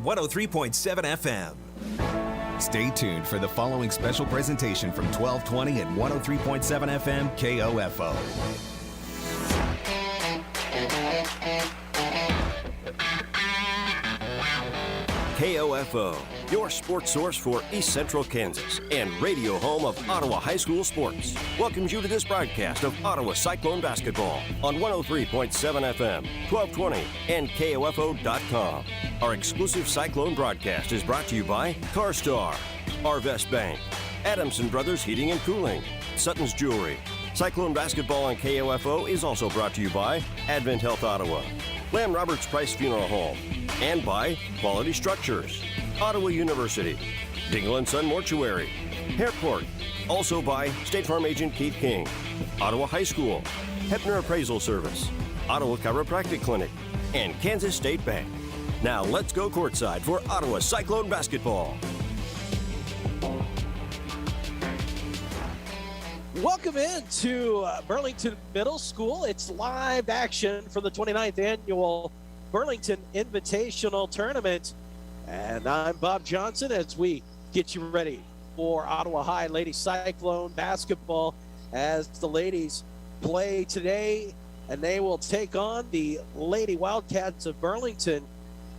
103.7 FM. Stay tuned for the following special presentation from 1220 and 103.7 FM KOFO. KOFO, your sports source for East Central Kansas and radio home of Ottawa High School sports, welcomes you to this broadcast of Ottawa Cyclone basketball on 103.7 FM, 1220, and KOFO.com. Our exclusive Cyclone broadcast is brought to you by CarStar, Arvest Bank, Adamson Brothers Heating and Cooling, Sutton's Jewelry. Cyclone basketball on KOFO is also brought to you by Advent Health Ottawa, Lamb Roberts Price Funeral Home, and by Quality Structures, Ottawa University, Dingle & Son Mortuary, Airport, also by State Farm Agent Keith King, Ottawa High School, Hepner Appraisal Service, Ottawa Chiropractic Clinic, and Kansas State Bank. Now let's go courtside for Ottawa Cyclone basketball. Welcome into Burlington Middle School. It's live action for the 29th annual Burlington Invitational Tournament. And I'm Bob Johnson as we get you ready for Ottawa High Lady Cyclone basketball as the ladies play today, and they will take on the Lady Wildcats of Burlington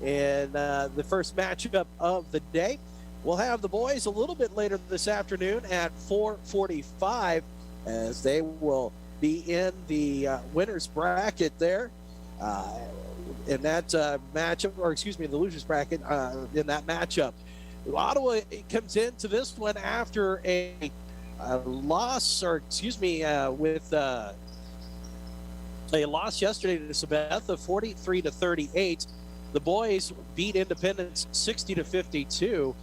in the first matchup of the day. We'll have the boys a little bit later this afternoon at 4:45 as they will be in the winner's bracket there in that matchup, or excuse me, the loser's bracket in that matchup. Ottawa comes into this one after a loss, or excuse me, with a loss yesterday to Sabetha, 43-38. The boys beat Independence 60-52.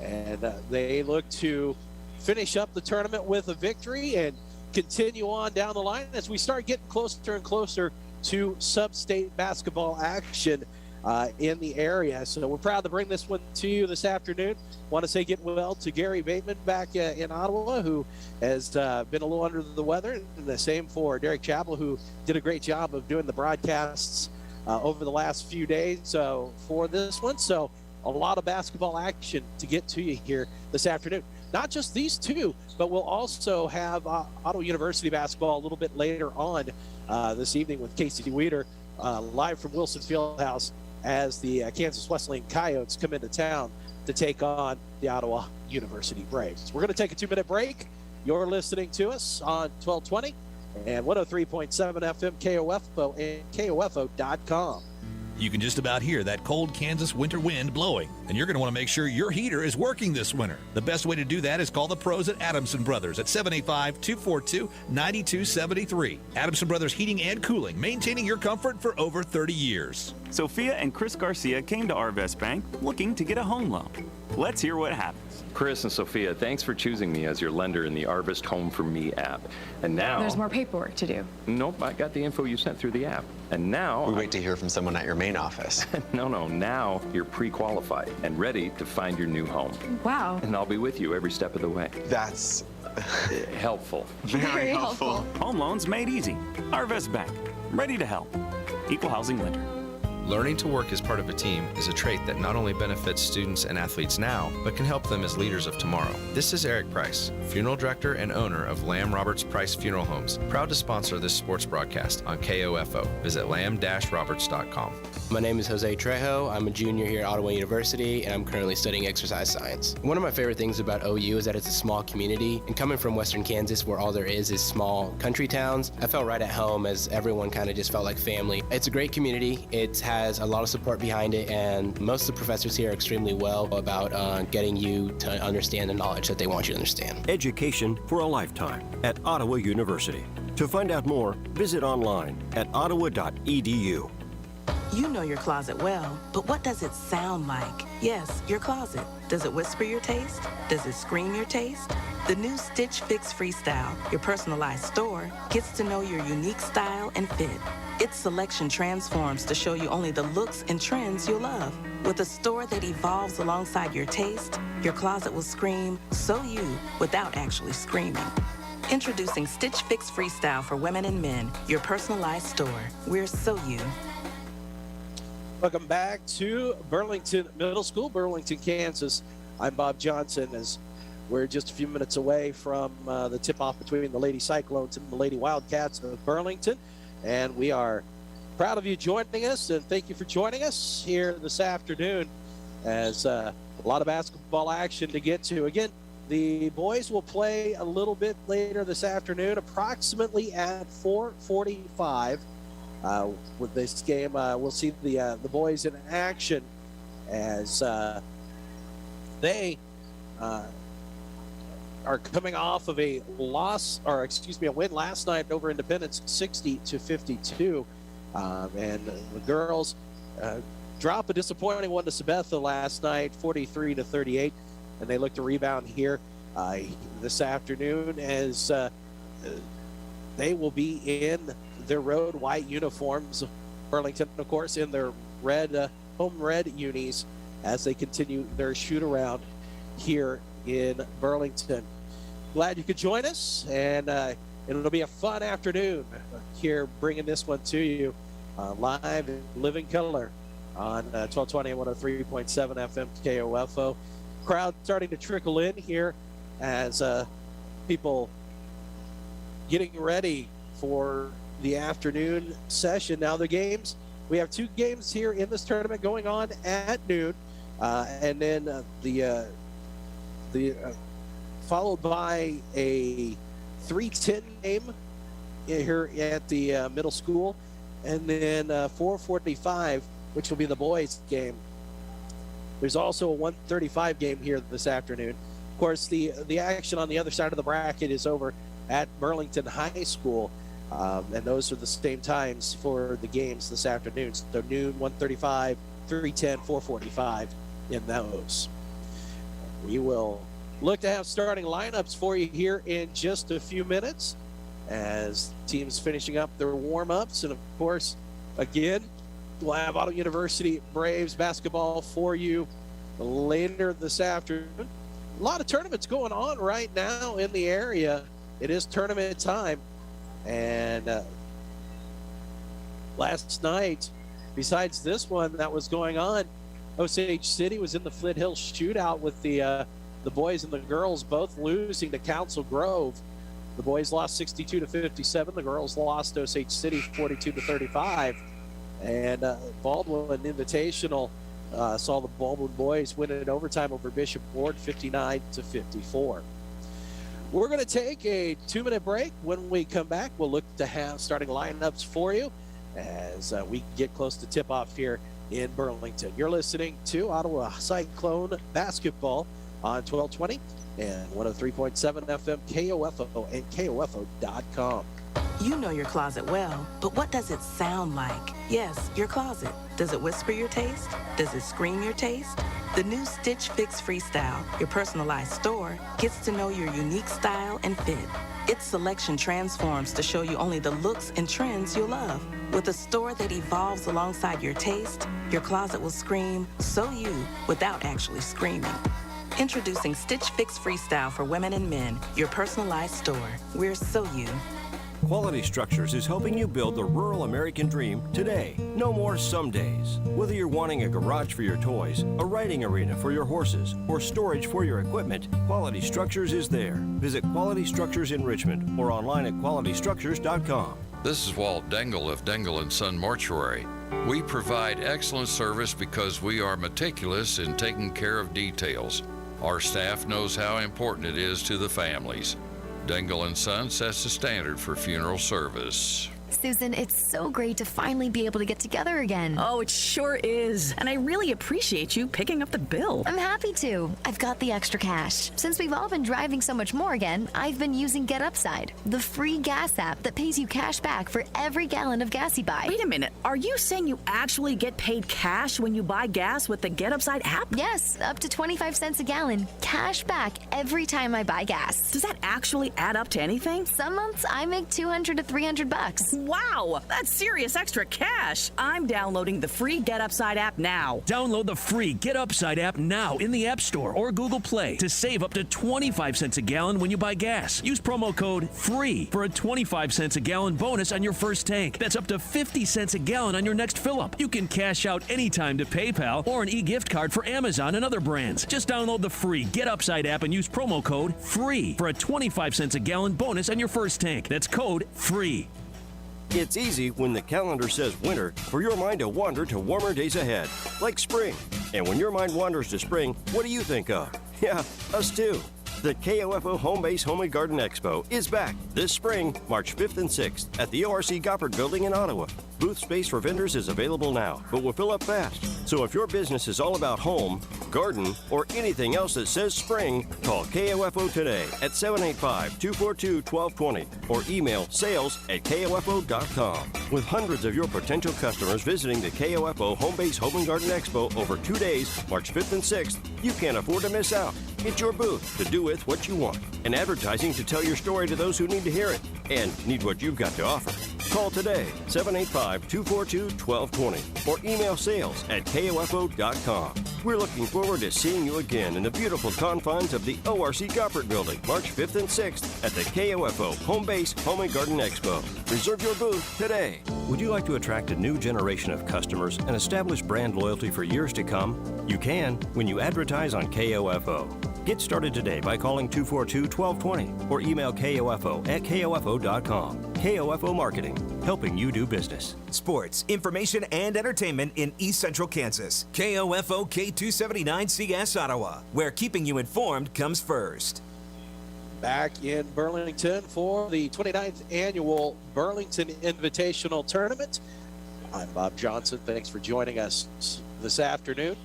And they look to finish up the tournament with a victory and continue on down the line as we start getting closer and closer to sub-state basketball action in the area. So we're proud to bring this one to you this afternoon. Want to say get well to Gary Bateman back in Ottawa, who has been a little under the weather. And the same for Derek Chappell, who did a great job of doing the broadcasts over the last few days for this one. So a lot of basketball action to get to you here this afternoon. Not just these two, but we'll also have Ottawa University basketball a little bit later on this evening with Casey Weeder live from Wilson Fieldhouse as the Kansas Wesleyan Coyotes come into town to take on the Ottawa University Braves. We're going to take a 2-minute break. You're listening to us on 1220 and 103.7 FM KOFO and KOFO.com. You can just about hear that cold Kansas winter wind blowing, and you're going to want to make sure your heater is working this winter. The best way to do that is call the pros at Adamson Brothers at 785-242-9273. Adamson Brothers Heating and Cooling, maintaining your comfort for over 30 years. Sophia and Chris Garcia came to Arvest Bank looking to get a home loan. Let's hear what happens. Chris and Sophia, thanks for choosing me as your lender in the Arvest Home for Me app. And now... There's more paperwork to do. Nope, I got the info you sent through the app. And now... We wait to hear from someone at your main office. No, now you're pre-qualified and ready to find your new home. Wow. And I'll be with you every step of the way. That's... helpful. Very helpful. Home loans made easy. Arvest Bank, ready to help. Equal housing lender. Learning to work as part of a team is a trait that not only benefits students and athletes now, but can help them as leaders of tomorrow. This is Eric Price, funeral director and owner of Lamb Roberts Price Funeral Homes, proud to sponsor this sports broadcast on KOFO. Visit lamb-roberts.com. My name is Jose Trejo. I'm a junior here at Ottawa University, and I'm currently studying exercise science. One of my favorite things about OU is that it's a small community, and coming from Western Kansas, where all there is small country towns, I felt right at home as everyone kind of just felt like family. It's a great community. It has a lot of support behind it, and most of the professors here are extremely well about getting you to understand the knowledge that they want you to understand. Education for a lifetime at Ottawa University. To find out more, visit online at ottawa.edu. You know your closet well, but what does it sound like? Yes, your closet. Does it whisper your taste? Does it scream your taste? The new Stitch Fix Freestyle, your personalized store, gets to know your unique style and fit. Its selection transforms to show you only the looks and trends you'll love. With a store that evolves alongside your taste, your closet will scream, "So you," without actually screaming. Introducing Stitch Fix Freestyle for women and men, your personalized store. We're so you. Welcome back to Burlington Middle School, Burlington, Kansas. I'm Bob Johnson, as we're just a few minutes away from the tip-off between the Lady Cyclones and the Lady Wildcats of Burlington. And we are proud of you joining us, and thank you for joining us here this afternoon, as a lot of basketball action to get to. Again, the boys will play a little bit later this afternoon, approximately at 4:45. With this game, we'll see the boys in action as they are coming off of a win last night over Independence, 60-52. And the girls drop a disappointing one to Sabetha last night, 43-38, and they look to rebound here this afternoon as they will be in their road white uniforms. Burlington, of course, in their red home red unis as they continue their shoot around here in Burlington. Glad you could join us, and it'll be a fun afternoon here, bringing this one to you live in living color on 1220 and 103.7 FM KOFO. Crowd starting to trickle in here as people getting ready for the afternoon session. Now the games, we have two games here in this tournament going on at noon, and then the followed by a 3:10 game here at the middle school, and then 4:45, which will be the boys game. There's also a 1:35 game here this afternoon. Of course, the action on the other side of the bracket is over at Burlington High School. And those are the same times for the games this afternoon. So noon, 1:35, 3:10, 4:45 in those. We will look to have starting lineups for you here in just a few minutes as teams finishing up their warm-ups. And, of course, again, we'll have Auto University Braves basketball for you later this afternoon. A lot of tournaments going on right now in the area. It is tournament time. And last night, besides this one that was going on, Osage City was in the Flint Hills shootout with the boys and the girls both losing to Council Grove. The boys lost 62-57. The girls lost to Osage City 42-35. And Baldwin Invitational saw the Baldwin boys win in overtime over Bishop Ward 59-54. We're going to take a 2-minute break. When we come back, we'll look to have starting lineups for you as we get close to tip-off here in Burlington. You're listening to Ottawa Cyclone basketball on 1220 and 103.7 FM KOFO and KOFO.com. You know your closet well, but what does it sound like? Yes, your closet. Does it whisper your taste? Does it scream your taste? The new Stitch Fix Freestyle, your personalized store, gets to know your unique style and fit. Its selection transforms to show you only the looks and trends you love. With a store that evolves alongside your taste, your closet will scream, "So you," without actually screaming. Introducing Stitch Fix Freestyle for women and men, your personalized store. We're so you. Quality Structures is helping you build the rural American dream today. No more some days. Whether you're wanting a garage for your toys, a riding arena for your horses, or storage for your equipment, Quality Structures is there. Visit Quality Structures in Richmond or online at qualitystructures.com. This is Walt Dengel of Dengel & Son Mortuary. We provide excellent service because we are meticulous in taking care of details. Our staff knows how important it is to the families. Dengel & Son sets the standard for funeral service. Susan, it's so great to finally be able to get together again. Oh, it sure is. And I really appreciate you picking up the bill. I'm happy to. I've got the extra cash. Since we've all been driving so much more again, I've been using Get Upside, the free gas app that pays you cash back for every gallon of gas you buy. Wait a minute. Are you saying you actually get paid cash when you buy gas with the Get Upside app? Yes, up to 25 cents a gallon. Cash back every time I buy gas. Does that actually add up to anything? Some months I make $200 to $300. Wow, that's serious extra cash. I'm downloading the free Get Upside app now. Download the free Get Upside app now in the App Store or Google Play to save up to 25 cents a gallon when you buy gas. Use promo code FREE for a 25 cents a gallon bonus on your first tank. That's up to 50 cents a gallon on your next fill-up. You can cash out anytime to PayPal or an e-gift card for Amazon and other brands. Just download the free Get Upside app and use promo code FREE for a 25 cents a gallon bonus on your first tank. That's code FREE. It's easy when the calendar says winter for your mind to wander to warmer days ahead, like spring. And when your mind wanders to spring, what do you think of? Yeah, us too. The KOFO Home Base Home and Garden Expo is back this spring, March 5th and 6th at the ORC Goppert Building in Ottawa. Booth space for vendors is available now, but will fill up fast. So if your business is all about home, garden, or anything else that says spring, call KOFO today at 785-242-1220 or email sales@kofo.com. With hundreds of your potential customers visiting the KOFO Home Base Home and Garden Expo over 2 days, March 5th and 6th, you can't afford to miss out. It's your booth to do with what you want, and advertising to tell your story to those who need to hear it and need what you've got to offer. Call today, 785-242-1220, or email sales@kofo.com. We're looking forward to seeing you again in the beautiful confines of the ORC Goppert Building, March 5th and 6th at the KOFO Home Base Home and Garden Expo. Reserve your booth today. Would you like to attract a new generation of customers and establish brand loyalty for years to come? You can when you advertise on KOFO. Get started today by calling 242-1220 or email kofo@kofo.com. KOFO Marketing, helping you do business. Sports, information, and entertainment in East Central Kansas. KOFO K279CS Ottawa, where keeping you informed comes first. Back in Burlington for the 29th Annual Burlington Invitational Tournament. I'm Bob Johnson. Thanks for joining us this afternoon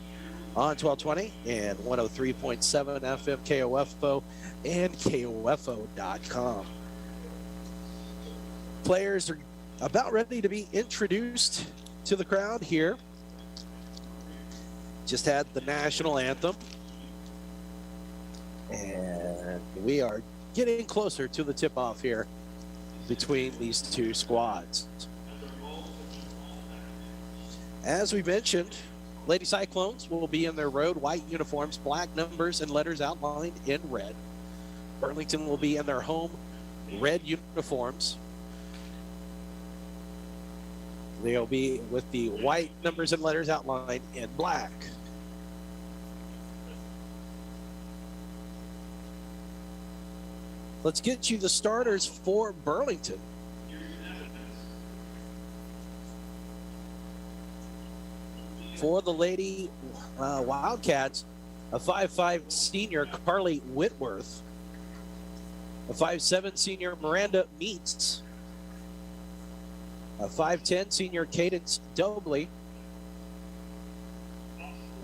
on 1220 and 103.7 FM KOFO and KOFO.com. Players are about ready to be introduced to the crowd here. Just had the national anthem. And we are getting closer to the tip-off here between these two squads. As we mentioned, Lady Cyclones will be in their road white uniforms, black numbers and letters outlined in red. Burlington will be in their home red uniforms. They'll be with the white numbers and letters outlined in black. Let's get you the starters for Burlington. For the Lady Wildcats, a 5'5" senior Carly Whitworth, a 5'7" senior Miranda Meets, a 5'10" senior Cadence Dobley,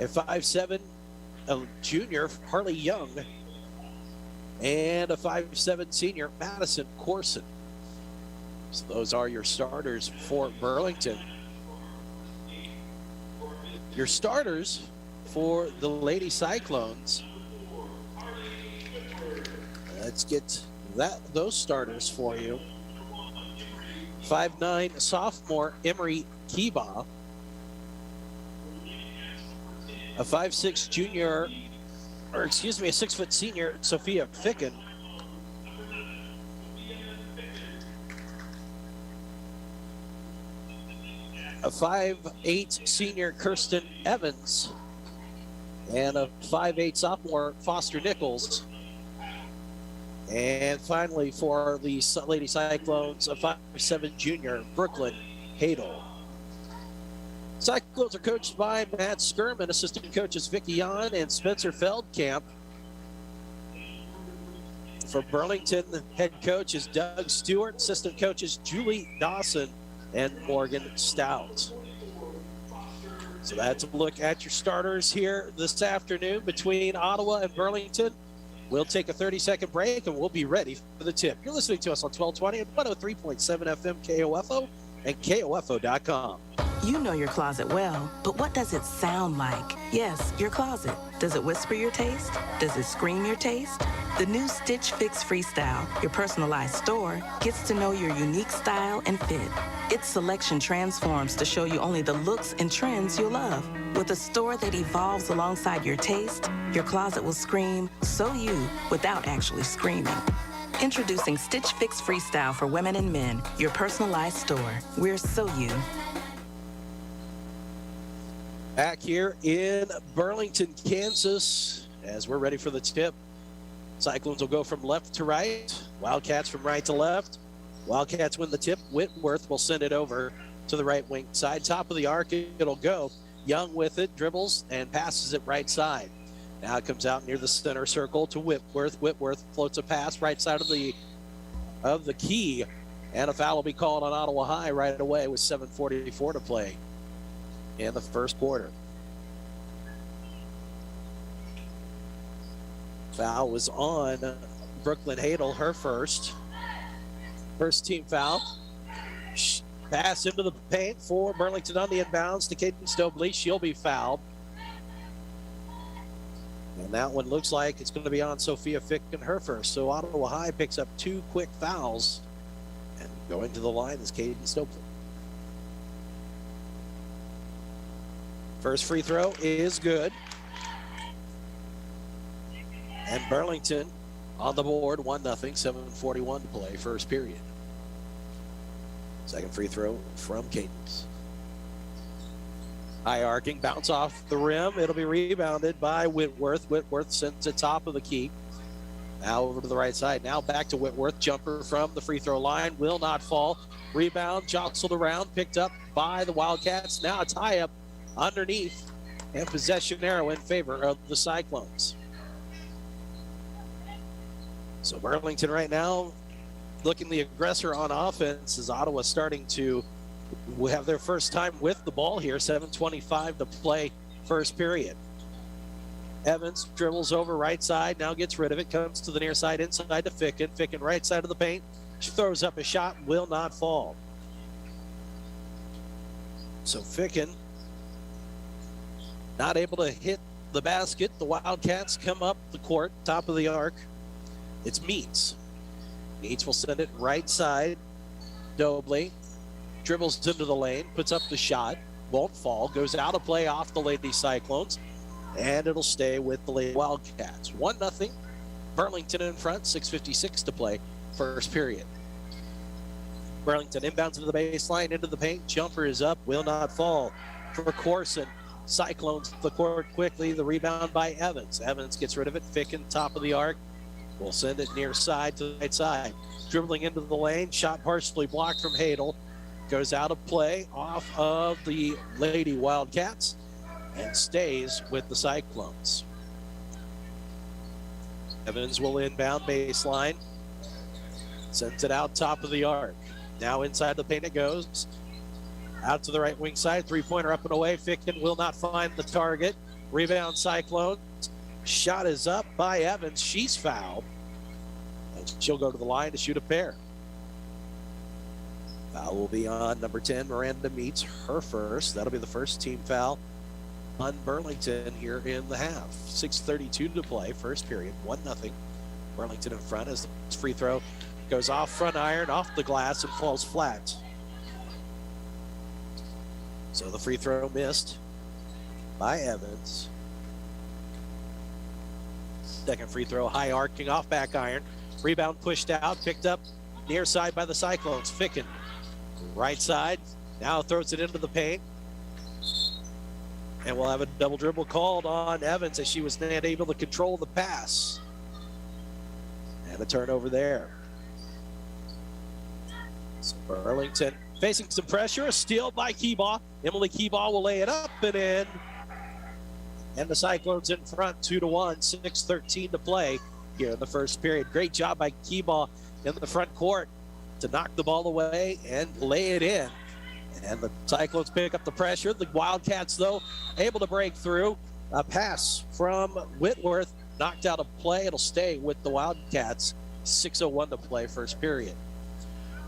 a 5'7" junior Harley Young, and a 5'7" senior Madison Corson. So those are your starters for Burlington. Your starters for the Lady Cyclones. Let's get those starters for you. 5'9" sophomore Emery Kiba. A 5'6" junior, or excuse me, a 6' senior Sophia Ficken. A 5'8" senior Kirsten Evans, and a 5'8" sophomore Foster Nichols. And finally, for the Lady Cyclones, a 5'7" junior Brooklyn Hadel. Cyclones are coached by Matt Skirman, assistant coaches Vicky Yon and Spencer Feldkamp. For Burlington, the head coach is Doug Stewart, assistant coaches Julie Dawson and Morgan Stout. So that's a look at your starters here this afternoon between Ottawa and Burlington. We'll take a 30-second break and we'll be ready for the tip. You're listening to us on 1220 and 103.7 FM KOFO and KOFO.com. You know your closet well, but what does it sound like? Yes, your closet. Does it whisper your taste? Does it scream your taste? The new Stitch Fix Freestyle, your personalized store, gets to know your unique style and fit. Its selection transforms to show you only the looks and trends you'll love. With a store that evolves alongside your taste, your closet will scream, "So you," without actually screaming. Introducing Stitch Fix Freestyle for women and men, your personalized store. We're so you. Back here in Burlington, Kansas, as we're ready for the tip. Cyclones will go from left to right. Wildcats from right to left. Wildcats win the tip. Whitworth will send it over to the right wing side. Top of the arc, it'll go. Young with it, dribbles, and passes it right side. Now it comes out near the center circle to Whitworth. Whitworth floats a pass right side of the key. And a foul will be called on Ottawa High right away with 7:44 to play in the first quarter. Foul was on Brooklyn Hadel, her first team foul. Pass into the paint for Burlington on the inbounds to Kaden Stobley. She'll be fouled. And that one looks like it's going to be on Sophia Fick and her first. So Ottawa High picks up 2 quick fouls. And going to the line is Kaden Stobley. First free throw is good. And Burlington on the board, 1-0, 7:41 to play, first period. Second free throw from Cadence. High arcing, bounce off the rim. It'll be rebounded by Whitworth. Whitworth sends it top of the key. Now over to the right side. Now back to Whitworth. Jumper from the free throw line. Will not fall. Rebound, jostled around, picked up by the Wildcats. Now a tie-up underneath. And possession arrow in favor of the Cyclones. So Burlington right now looking the aggressor on offense as Ottawa starting to have their first time with the ball here. 7:25 to play first period. Evans dribbles over right side, now gets rid of it, comes to the near side, inside to Ficken. Ficken right side of the paint. She throws up a shot, will not fall. So Ficken not able to hit the basket. The Wildcats come up the court, top of the arc. It's Meats. Meats will send it right side. Dobley dribbles into the lane, puts up the shot, won't fall, goes out of play off the Lady Cyclones, and it'll stay with the Lady Wildcats. 1-0. Burlington in front, 6:56 to play, first period. Burlington inbounds to the baseline, into the paint. Jumper is up, will not fall for Corson. Cyclones the court quickly. The rebound by Evans. Evans gets rid of it. Ficken, top of the arc. Will send it near side to the right side. Dribbling into the lane. Shot partially blocked from Hadel. Goes out of play off of the Lady Wildcats and stays with the Cyclones. Evans will inbound baseline. Sends it out top of the arc. Now inside the paint it goes. Out to the right wing side. Three-pointer up and away. Ficken will not find the target. Rebound Cyclones. Shot is up by Evans. She's fouled. And she'll go to the line to shoot a pair. Foul will be on number 10, Miranda Meats, her first. That'll be the first team foul on Burlington here in the half. 6:32 to play, first period, 1-0. Burlington in front as the free throw goes off front iron, off the glass, and falls flat. So the free throw missed by Evans. Second free throw, high arcing off back iron. Rebound pushed out, picked up near side by the Cyclones. Ficken, right side, now throws it into the paint. And we'll have a double dribble called on Evans as she was not able to control the pass. And a turnover there. So Burlington facing some pressure, a steal by Keebaugh. Emily Keebaugh will lay it up and in. And the Cyclones in front, 2-1, 6:13 to play here in the first period. Great job by Keebaugh in the front court to knock the ball away and lay it in. And the Cyclones pick up the pressure. The Wildcats, though, able to break through. A pass from Whitworth, knocked out of play. It'll stay with the Wildcats. 6:01 to play, first period.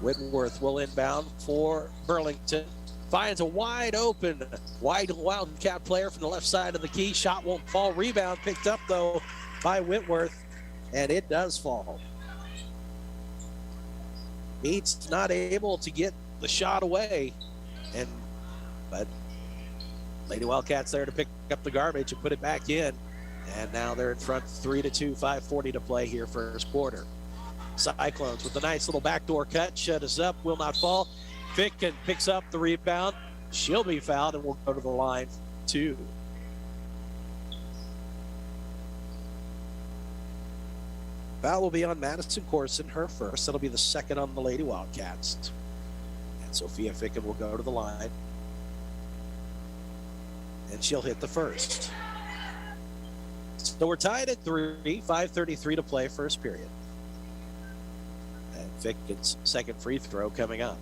Whitworth will inbound for Burlington. Finds a wide open Wildcat player from the left side of the key. Shot won't fall. Rebound picked up, though, by Whitworth. and it does fall. Meats not able to get the shot away, but Lady Wildcats there to pick up the garbage and put it back in. And now they're in front 3-2, 5:40 to play here first quarter. Cyclones with a nice little backdoor cut, shut us up, will not fall. Ficken picks up the rebound. She'll be fouled and will go to the line 2. Foul will be on Madison Corson, her first. That'll be the second on the Lady Wildcats. And Sophia Ficken will go to the line. And she'll hit the first. So we're tied at 3, 5:33 to play first period. And Ficken's second free throw coming up.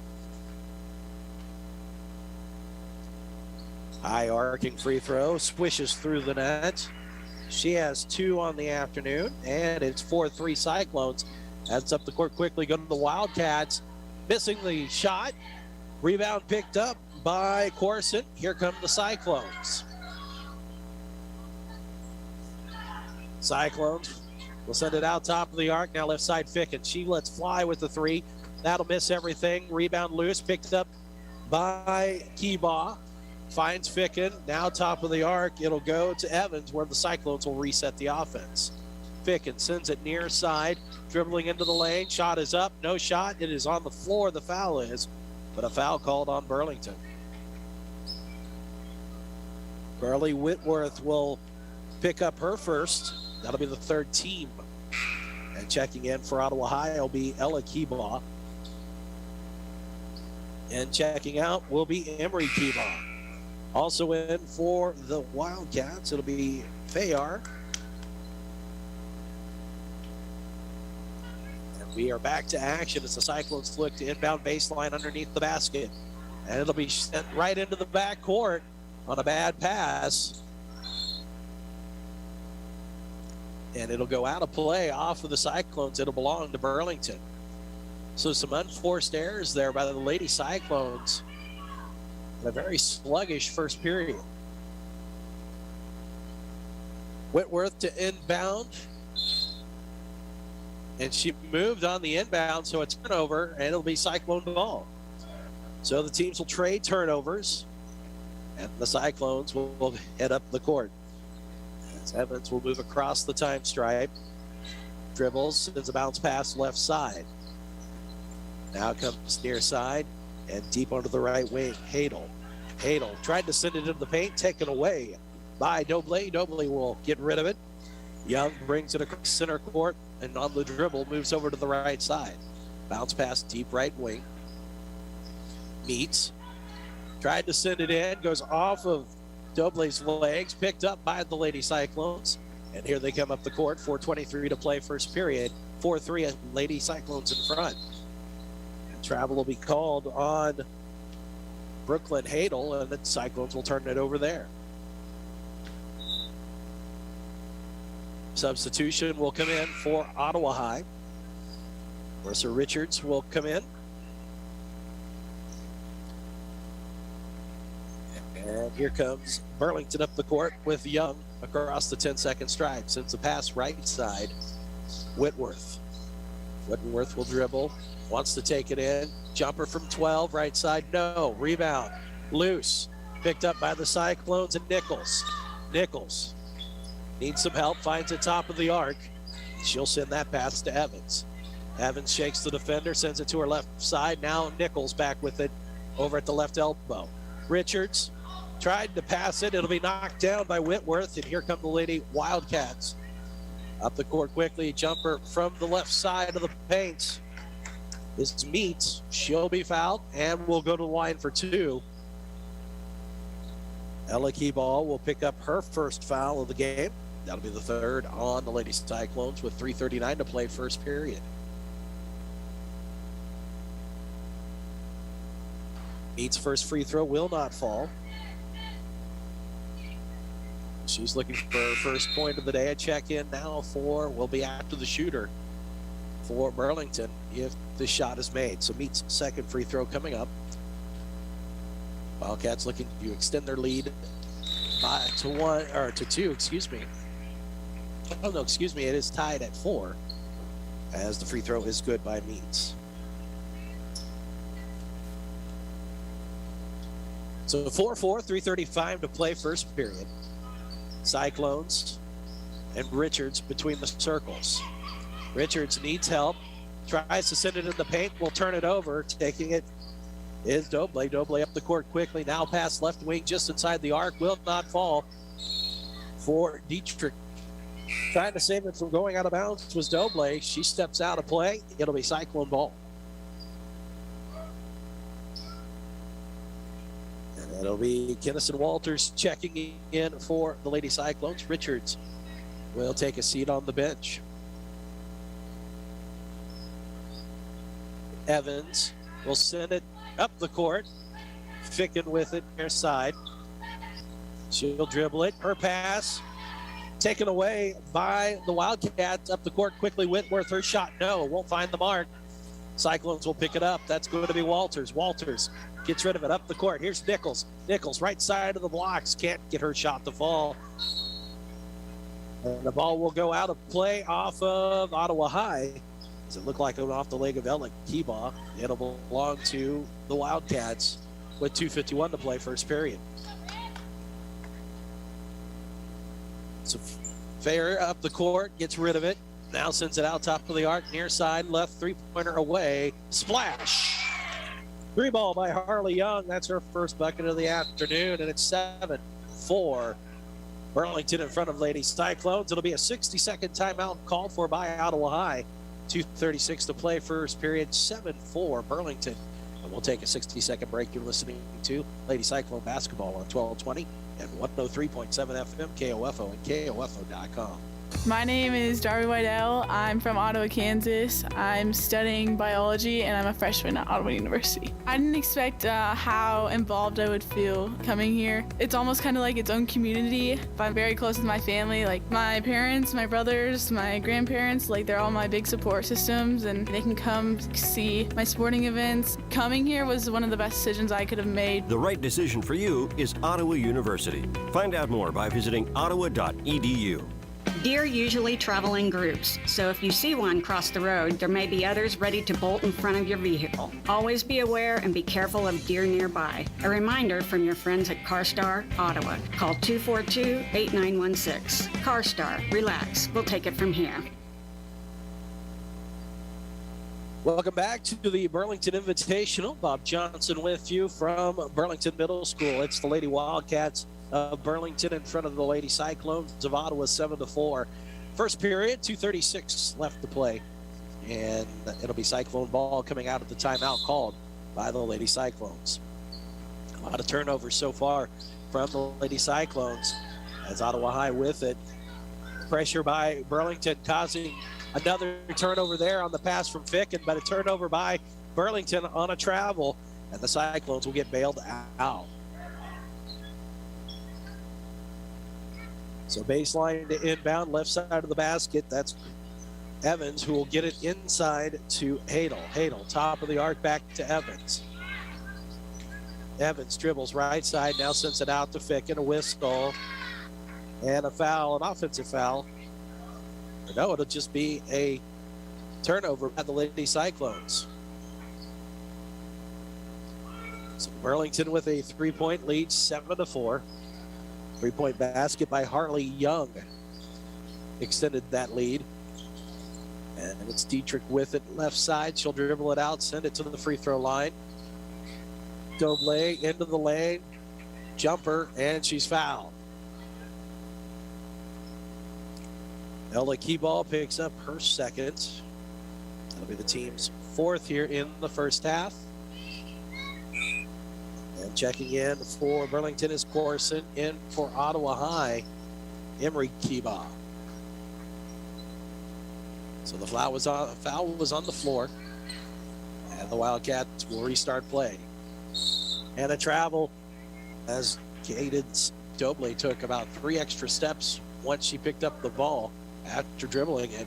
High arcing free throw, swishes through the net. She has 2 on the afternoon, and it's 4-3 Cyclones. That's up the court quickly, go to the Wildcats. Missing the shot. Rebound picked up by Corson. Here come the Cyclones. Cyclones will send it out top of the arc. Now left side Ficken. She lets fly with the 3. That'll miss everything. Rebound loose, picked up by Keebaugh. Finds Ficken, now top of the arc. It'll go to Evans where the Cyclones will reset the offense. Ficken sends it near side, dribbling into the lane. Shot is up, no shot. It is on the floor, the foul is, but a foul called on Burlington. Carly Whitworth will pick up her first. That'll be the third team. And checking in for Ottawa High will be Ella Keebaugh. And checking out will be Emery Keebaugh. Also in for the Wildcats, it'll be Fayar. And we are back to action as the Cyclones look to inbound baseline underneath the basket. And it'll be sent right into the backcourt on a bad pass. And it'll go out of play off of the Cyclones. It'll belong to Burlington. So some unforced errors there by the Lady Cyclones. A very sluggish first period. Whitworth to inbound. And she moved on the inbound, so it's turnover, and it'll be Cyclone ball. So the teams will trade turnovers, and the Cyclones will head up the court. As Evans will move across the time stripe. Dribbles, sends a bounce pass left side. Now comes near side and deep onto the right wing. Hadel tried to send it into the paint, taken away by Dobley. Dobley will get rid of it. Young brings it across center court and on the dribble moves over to the right side. Bounce pass deep right wing. Meets. Tried to send it in, goes off of Dobley's legs, picked up by the Lady Cyclones. And here they come up the court, 4:23 to play first period. 4-3 Lady Cyclones in front. And travel will be called on Brooklyn Hadel, and the Cyclones will turn it over there. Substitution will come in for Ottawa High. Mercer Richards will come in. And here comes Burlington up the court with Young across the 10-second stripe. Sends the pass right side. Whitworth. Whitworth will dribble. Wants to take it in. Jumper from 12, right side, no. Rebound, loose. Picked up by the Cyclones and Nichols. Nichols needs some help, finds the top of the arc. She'll send that pass to Evans. Evans shakes the defender, sends it to her left side. Now Nichols back with it over at the left elbow. Richards tried to pass it. It'll be knocked down by Whitworth, and here come the Lady Wildcats. Up the court quickly, jumper from the left side of the paint. This Meets. She'll be fouled, and we'll go to the line for 2. Ella Keebaugh will pick up her first foul of the game. That'll be the third on the Lady Cyclones with 3:39 to play first period. Meets' first free throw will not fall. She's looking for her first point of the day. A check-in now will be after the shooter for Burlington if the shot is made. So Meets' second free throw coming up. Wildcats looking to extend their lead to 2, excuse me. Oh, no, excuse me. It is tied at 4 as the free throw is good by Means. So 4-4, 3:35 to play first period. Cyclones and Richards between the circles. Richards needs help. Tries to send it in the paint. Will turn it over. Taking it is Doble. Doble up the court quickly. Now pass left wing just inside the arc. Will not fall for Dietrich. Trying to save it from going out of bounds was Doble. She steps out of play. It'll be Cyclone ball. And it'll be Kennison Walters checking in for the Lady Cyclones. Richards will take a seat on the bench. Evans will send it up the court. Ficken with it near side. She'll dribble it. Her pass taken away by the Wildcats. Up the court quickly. Whitworth, her shot, no. Won't find the mark. Cyclones will pick it up. That's going to be Walters. Walters gets rid of it up the court. Here's Nichols. Nichols, right side of the blocks. Can't get her shot to fall. And the ball will go out of play off of Ottawa High. Does it look like it went off the leg of Ella Kiba? It'll belong to the Wildcats with 2:51 to play first period. So Fair up the court, gets rid of it. Now sends it out top of the arc, near side, left three-pointer away. Splash! Three ball by Harley Young. That's her first bucket of the afternoon, and it's 7-4. Burlington in front of Lady Cyclones. It'll be a 60-second timeout called for by Ottawa High. 2:36 to play first period, 7-4 Burlington. And we'll take a 60-second break. You're listening to Lady Cyclone basketball on 1220 and 103.7 FM, KOFO, and KOFO.com. My name is Darby Whitell. I'm from Ottawa, Kansas. I'm studying biology and I'm a freshman at Ottawa University. I didn't expect how involved I would feel coming here. It's almost kind of like its own community. I'm very close with my family, like my parents, my brothers, my grandparents, like they're all my big support systems and they can come see my sporting events. Coming here was one of the best decisions I could have made. The right decision for you is Ottawa University. Find out more by visiting ottawa.edu. Deer usually travel in groups, so if you see one cross the road, there may be others ready to bolt in front of your vehicle. Always be aware and be careful of deer nearby. A reminder from your friends at CarStar Ottawa. Call 242-8916. CarStar, relax. We'll take it from here. Welcome back to the Burlington Invitational. Bob Johnson with you from Burlington Middle School. It's the Lady Wildcats of Burlington in front of the Lady Cyclones of Ottawa, 7-4. First period, 2:36 left to play. And it'll be Cyclone ball coming out of the timeout called by the Lady Cyclones. A lot of turnovers so far from the Lady Cyclones as Ottawa High with it. Pressure by Burlington causing another turnover there on the pass from Ficken, but a turnover by Burlington on a travel, and the Cyclones will get bailed out. So baseline to inbound, left side of the basket. That's Evans, who will get it inside to Hadel. Hadel, top of the arc, back to Evans. Evans dribbles right side, now sends it out to Ficken, a whistle, and a foul, an offensive foul. Or no, it'll just be a turnover by the Lady Cyclones. So Burlington with a 3-point lead, 7-4. 3-point basket by Harley Young extended that lead. And it's Dietrich with it left side. She'll dribble it out, send it to the free throw line. Doble into the lane, jumper, and she's fouled. Ella Keyball picks up her second. That'll be the team's fourth here in the first half. And checking in for Burlington is Corson. In for Ottawa High, Emery Kiba. So the foul was on the floor. And the Wildcats will restart play. And a travel as Cadence Doble took about 3 extra steps once she picked up the ball after dribbling it.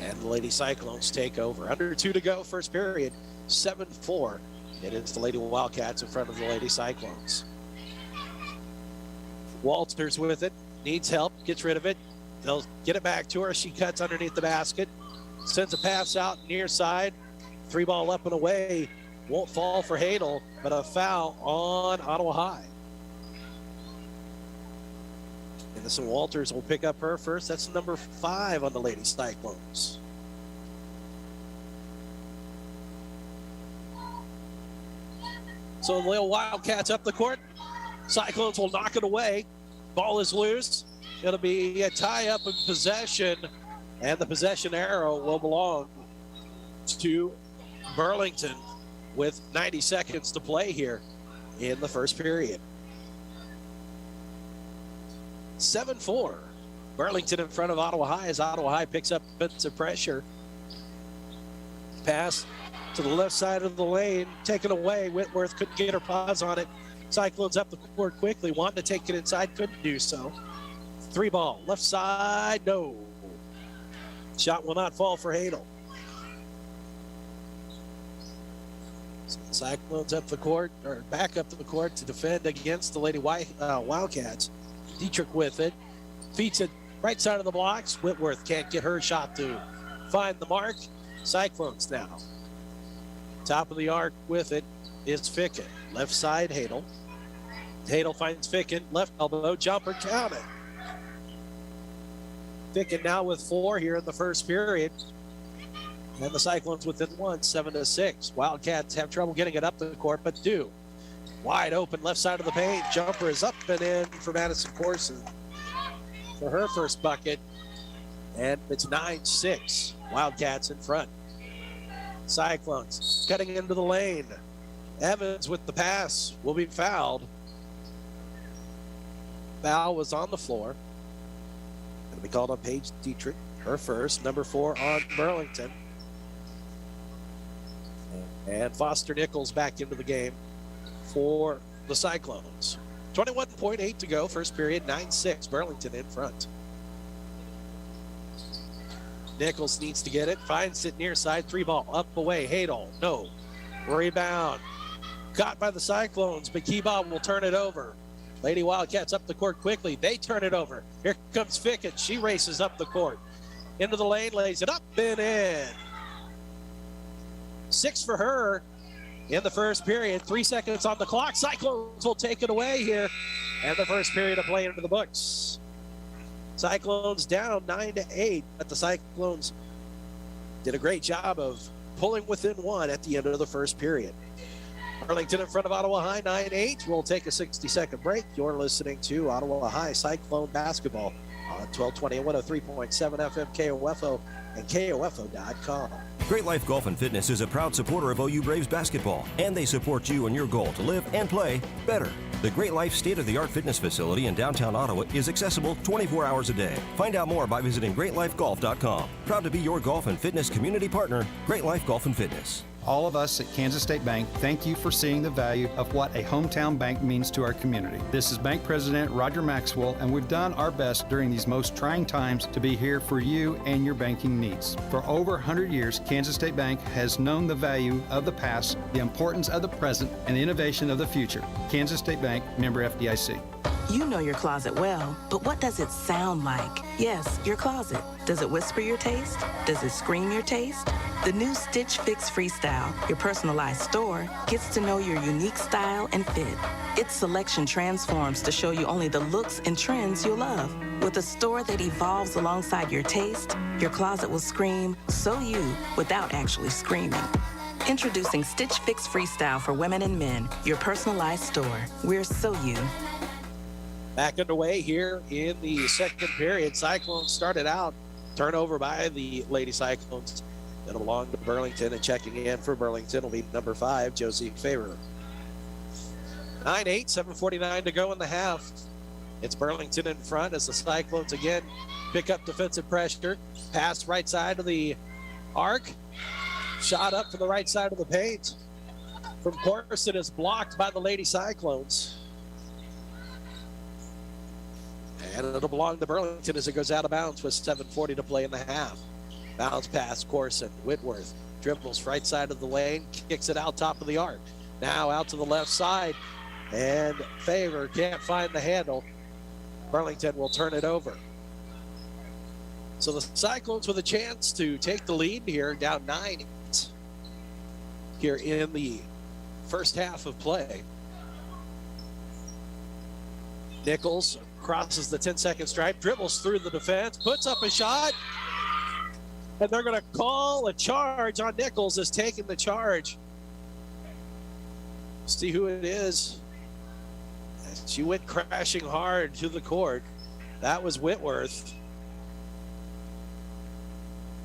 And the Lady Cyclones take over. Under 2 to go, first period, 7-4. It is the Lady Wildcats in front of the Lady Cyclones. Walters with it, needs help, gets rid of it, They'll get it back to her. She cuts underneath the basket, sends a pass out near side. 3-ball up and away. Won't fall for Hadel, but a foul on Ottawa High. Innocent Walters will pick up her first. That's number 5 on the Lady Cyclones. So the little Wildcats up the court. Cyclones will knock it away. Ball is loose. It'll be a tie-up in possession, and the possession arrow will belong to Burlington with 90 seconds to play here in the first period. 7-4. Burlington in front of Ottawa High as Ottawa High picks up bits of pressure. Pass to the left side of the lane, taken away. Whitworth couldn't get her paws on it. Cyclones up the court quickly, wanted to take it inside, couldn't do so. 3-ball, left side, no. Shot will not fall for Hadel. So the Cyclones up the court, or back up the court to defend against the Lady Wildcats. Dietrich with it, feeds it right side of the blocks. Whitworth can't get her shot to find the mark. Cyclones now. Top of the arc with it is Ficken. Left side, Hadel. Hadel finds Ficken, left elbow, jumper, count it. Ficken now with 4 here in the first period. And the Cyclones within 1, 7-6. Wildcats have trouble getting it up the court, but do. Wide open, left side of the paint. Jumper is up and in for Madison Corson for her first bucket. And it's 9-6. Wildcats in front. Cyclones cutting into the lane. Evans with the pass will be fouled. Foul was on the floor. Going to be called on Paige Dietrich. Her first, number 4 on Burlington. And Foster Nichols back into the game for the Cyclones. 21.8 to go, first period, 9-6. Burlington in front. Nichols needs to get it, finds it near side, 3-ball, up away, Hadel, no. Rebound, caught by the Cyclones, but Keybob will turn it over. Lady Wildcats up the court quickly, they turn it over. Here comes Ficken, she races up the court. Into the lane, lays it up and in. 6 for her in the first period, 3 seconds on the clock. Cyclones will take it away here, and the first period of play into the books. Cyclones down 9-8, but the Cyclones did a great job of pulling within 1 at the end of the first period. Burlington in front of Ottawa High, 9-8. We'll take a 60-second break. You're listening to Ottawa High Cyclone Basketball on 1220 and 103.7 FM KOFO and KOFO.com. Great Life Golf and Fitness is a proud supporter of OU Braves basketball, and they support you in your goal to live and play better. The Great Life state-of-the-art fitness facility in downtown Ottawa is accessible 24 hours a day. Find out more by visiting greatlifegolf.com. Proud to be your golf and fitness community partner, Great Life Golf and Fitness. All of us at Kansas State Bank thank you for seeing the value of what a hometown bank means to our community. This is Bank President Roger Maxwell, and we've done our best during these most trying times to be here for you and your banking needs. For over 100 years, Kansas State Bank has known the value of the past, the importance of the present, and the innovation of the future. Kansas State Bank, member FDIC. You know your closet well, but what does it sound like? Yes, your closet. Does it whisper your taste? Does it scream your taste? The new Stitch Fix Freestyle, your personalized store, gets to know your unique style and fit. Its selection transforms to show you only the looks and trends you love. With a store that evolves alongside your taste, your closet will scream, "So you," without actually screaming. Introducing Stitch Fix Freestyle for women and men, your personalized store. We're so you. Back underway here in the second period. Cyclones started out, turnover by the Lady Cyclones. It'll belong to Burlington, and checking in for Burlington will be number 5, Josie Favor. 9-8, 7:49 to go in the half. It's Burlington in front as the Cyclones again pick up defensive pressure. Pass right side of the arc. Shot up to the right side of the paint. From Corson is blocked by the Lady Cyclones. And it'll belong to Burlington as it goes out of bounds with 7:40 to play in the half. Bounce pass, Corson. Whitworth dribbles right side of the lane, kicks it out top of the arc. Now out to the left side, and Favor can't find the handle. Burlington will turn it over. So the Cyclones with a chance to take the lead here, down 9 here in the first half of play. Nichols crosses the 10-second stripe, dribbles through the defense, puts up a shot, and they're going to call a charge on Nichols as taking the charge. See who it is. She went crashing hard to the court. That was Whitworth.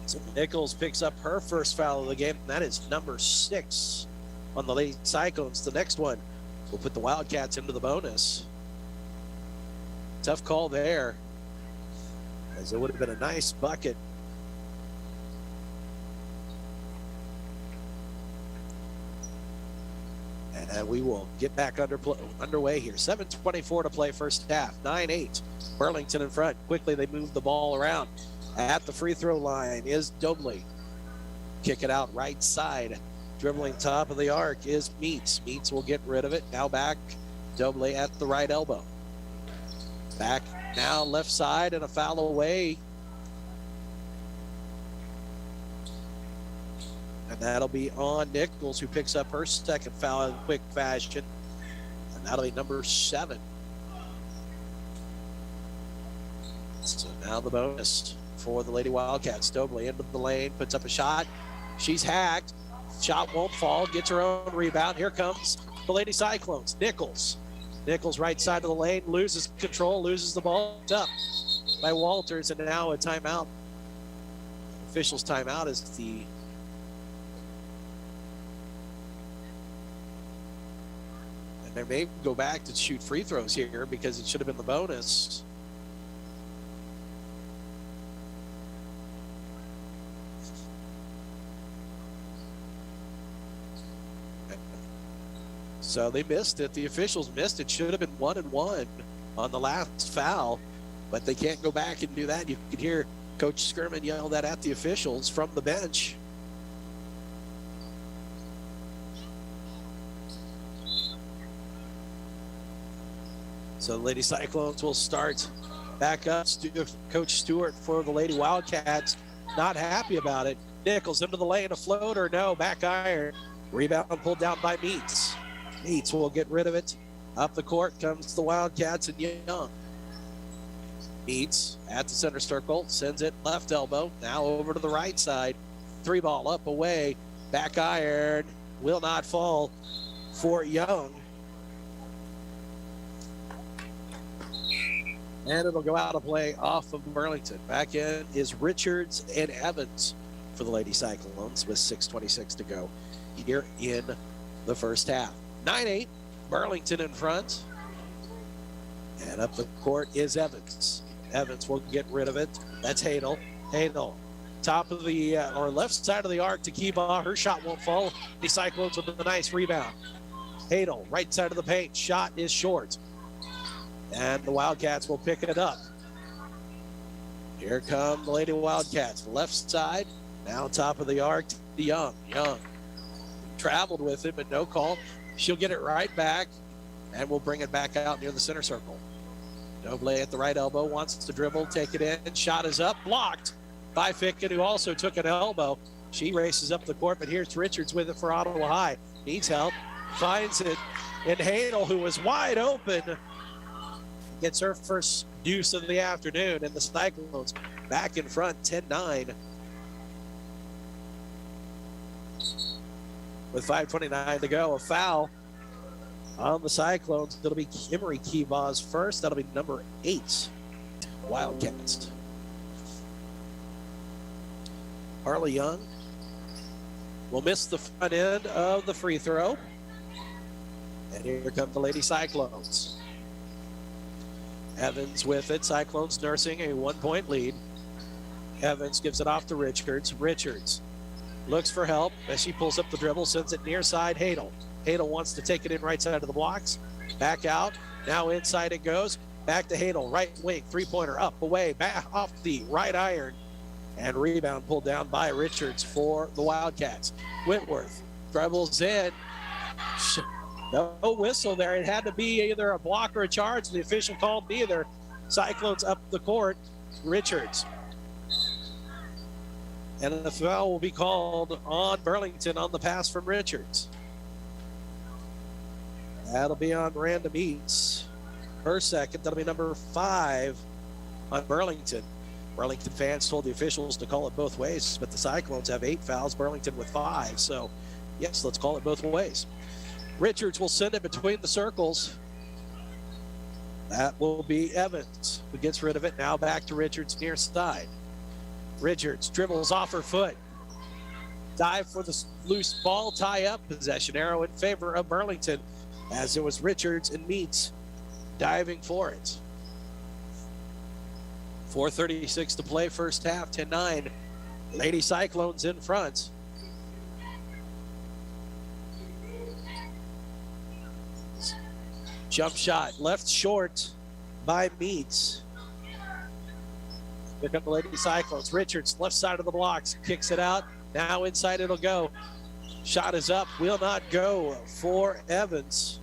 So Nichols picks up her first foul of the game, and that is number 6 on the Lady Cyclones. The next one will put the Wildcats into the bonus. Tough call there, as it would have been a nice bucket. And we will get back underway here. 7:24 to play first half. 9-8. Burlington in front. Quickly they move the ball around. At the free throw line is Dobley. Kick it out right side. Dribbling top of the arc is Meats. Meats will get rid of it. Now back. Dobley at the right elbow. Back now left side and a foul away. And that'll be on Nichols, who picks up her second foul in quick fashion. And that'll be number 7. So now the bonus for the Lady Wildcats. Dobley into the lane, puts up a shot. She's hacked. Shot won't fall, gets her own rebound. Here comes the Lady Cyclones. Nichols. Nichols right side of the lane, loses control, loses the ball. Up by Walters, and now a timeout. Officials' timeout is the they may go back to shoot free throws here because it should have been the bonus. So they missed it. The officials missed it. Should have been 1-1 on the last foul, but they can't go back and do that. You could hear Coach Skirman yell that at the officials from the bench. So the Lady Cyclones will start back up. Coach Stewart for the Lady Wildcats, not happy about it. Nichols into the lane, a floater, no, back iron. Rebound pulled down by Meats. Meats will get rid of it. Up the court comes the Wildcats and Young. Meats at the center circle, sends it left elbow, now over to the right side. 3-ball up away, back iron, will not fall for Young. And it'll go out of play off of Burlington. Back in is Richards and Evans for the Lady Cyclones with 6:26 to go here in the first half. 9-8, Burlington in front. And up the court is Evans. Evans will get rid of it. That's Hadel. Hadel, top of the, or left side of the arc to Kiba. Her shot won't fall. The Cyclones with a nice rebound. Hadel, right side of the paint. Shot is short. And the Wildcats will pick it up. Here come the Lady Wildcats. Left side, now top of the arc to Young. Young traveled with it, but no call. She'll get it right back, and we'll bring it back out near the center circle. Dobley at the right elbow, wants to dribble, take it in. Shot is up, blocked by Ficken, who also took an elbow. She races up the court, but here's Richards with it for Ottawa High. Needs help, finds it, and Hadel, who was wide open, gets her first deuce of the afternoon, and the Cyclones back in front, 10-9. With 5:29 to go, a foul on the Cyclones. It'll be Kimmery Kivas first. That'll be number 8, Wildcats. Harley Young will miss the front end of the free throw. And here come the Lady Cyclones. Evans with it. Cyclones nursing a 1-point lead. Evans gives it off to Richards. Richards looks for help as she pulls up the dribble, sends it near side. Hadel. Hadel wants to take it in right side of the blocks. Back out. Now inside it goes. Back to Hadel. Right wing. 3-pointer up, away, back off the right iron. And rebound pulled down by Richards for the Wildcats. Whitworth dribbles in. No whistle there. It had to be either a block or a charge. The official called neither. Cyclones up the court. Richards And the foul will be called on Burlington on the pass from Richards. That'll be on Miranda Meats. Her second, that'll be number 5 on Burlington. Burlington fans told the officials to call it both ways, but the Cyclones have 8 fouls, Burlington with 5. So, yes, let's call it both ways. Richards will send it between the circles. That will be Evans, who gets rid of it. Now back to Richards near side. Richards dribbles off her foot. Dive for the loose ball, tie up. Possession arrow in favor of Burlington, as it was Richards and Meats diving for it. 4:36 to play, first half, 10-9. Lady Cyclones in front. Jump shot, left short by Meats. Here come the Lady Cyclones. Richards, left side of the blocks, kicks it out. Now inside it'll go. Shot is up, will not go for Evans.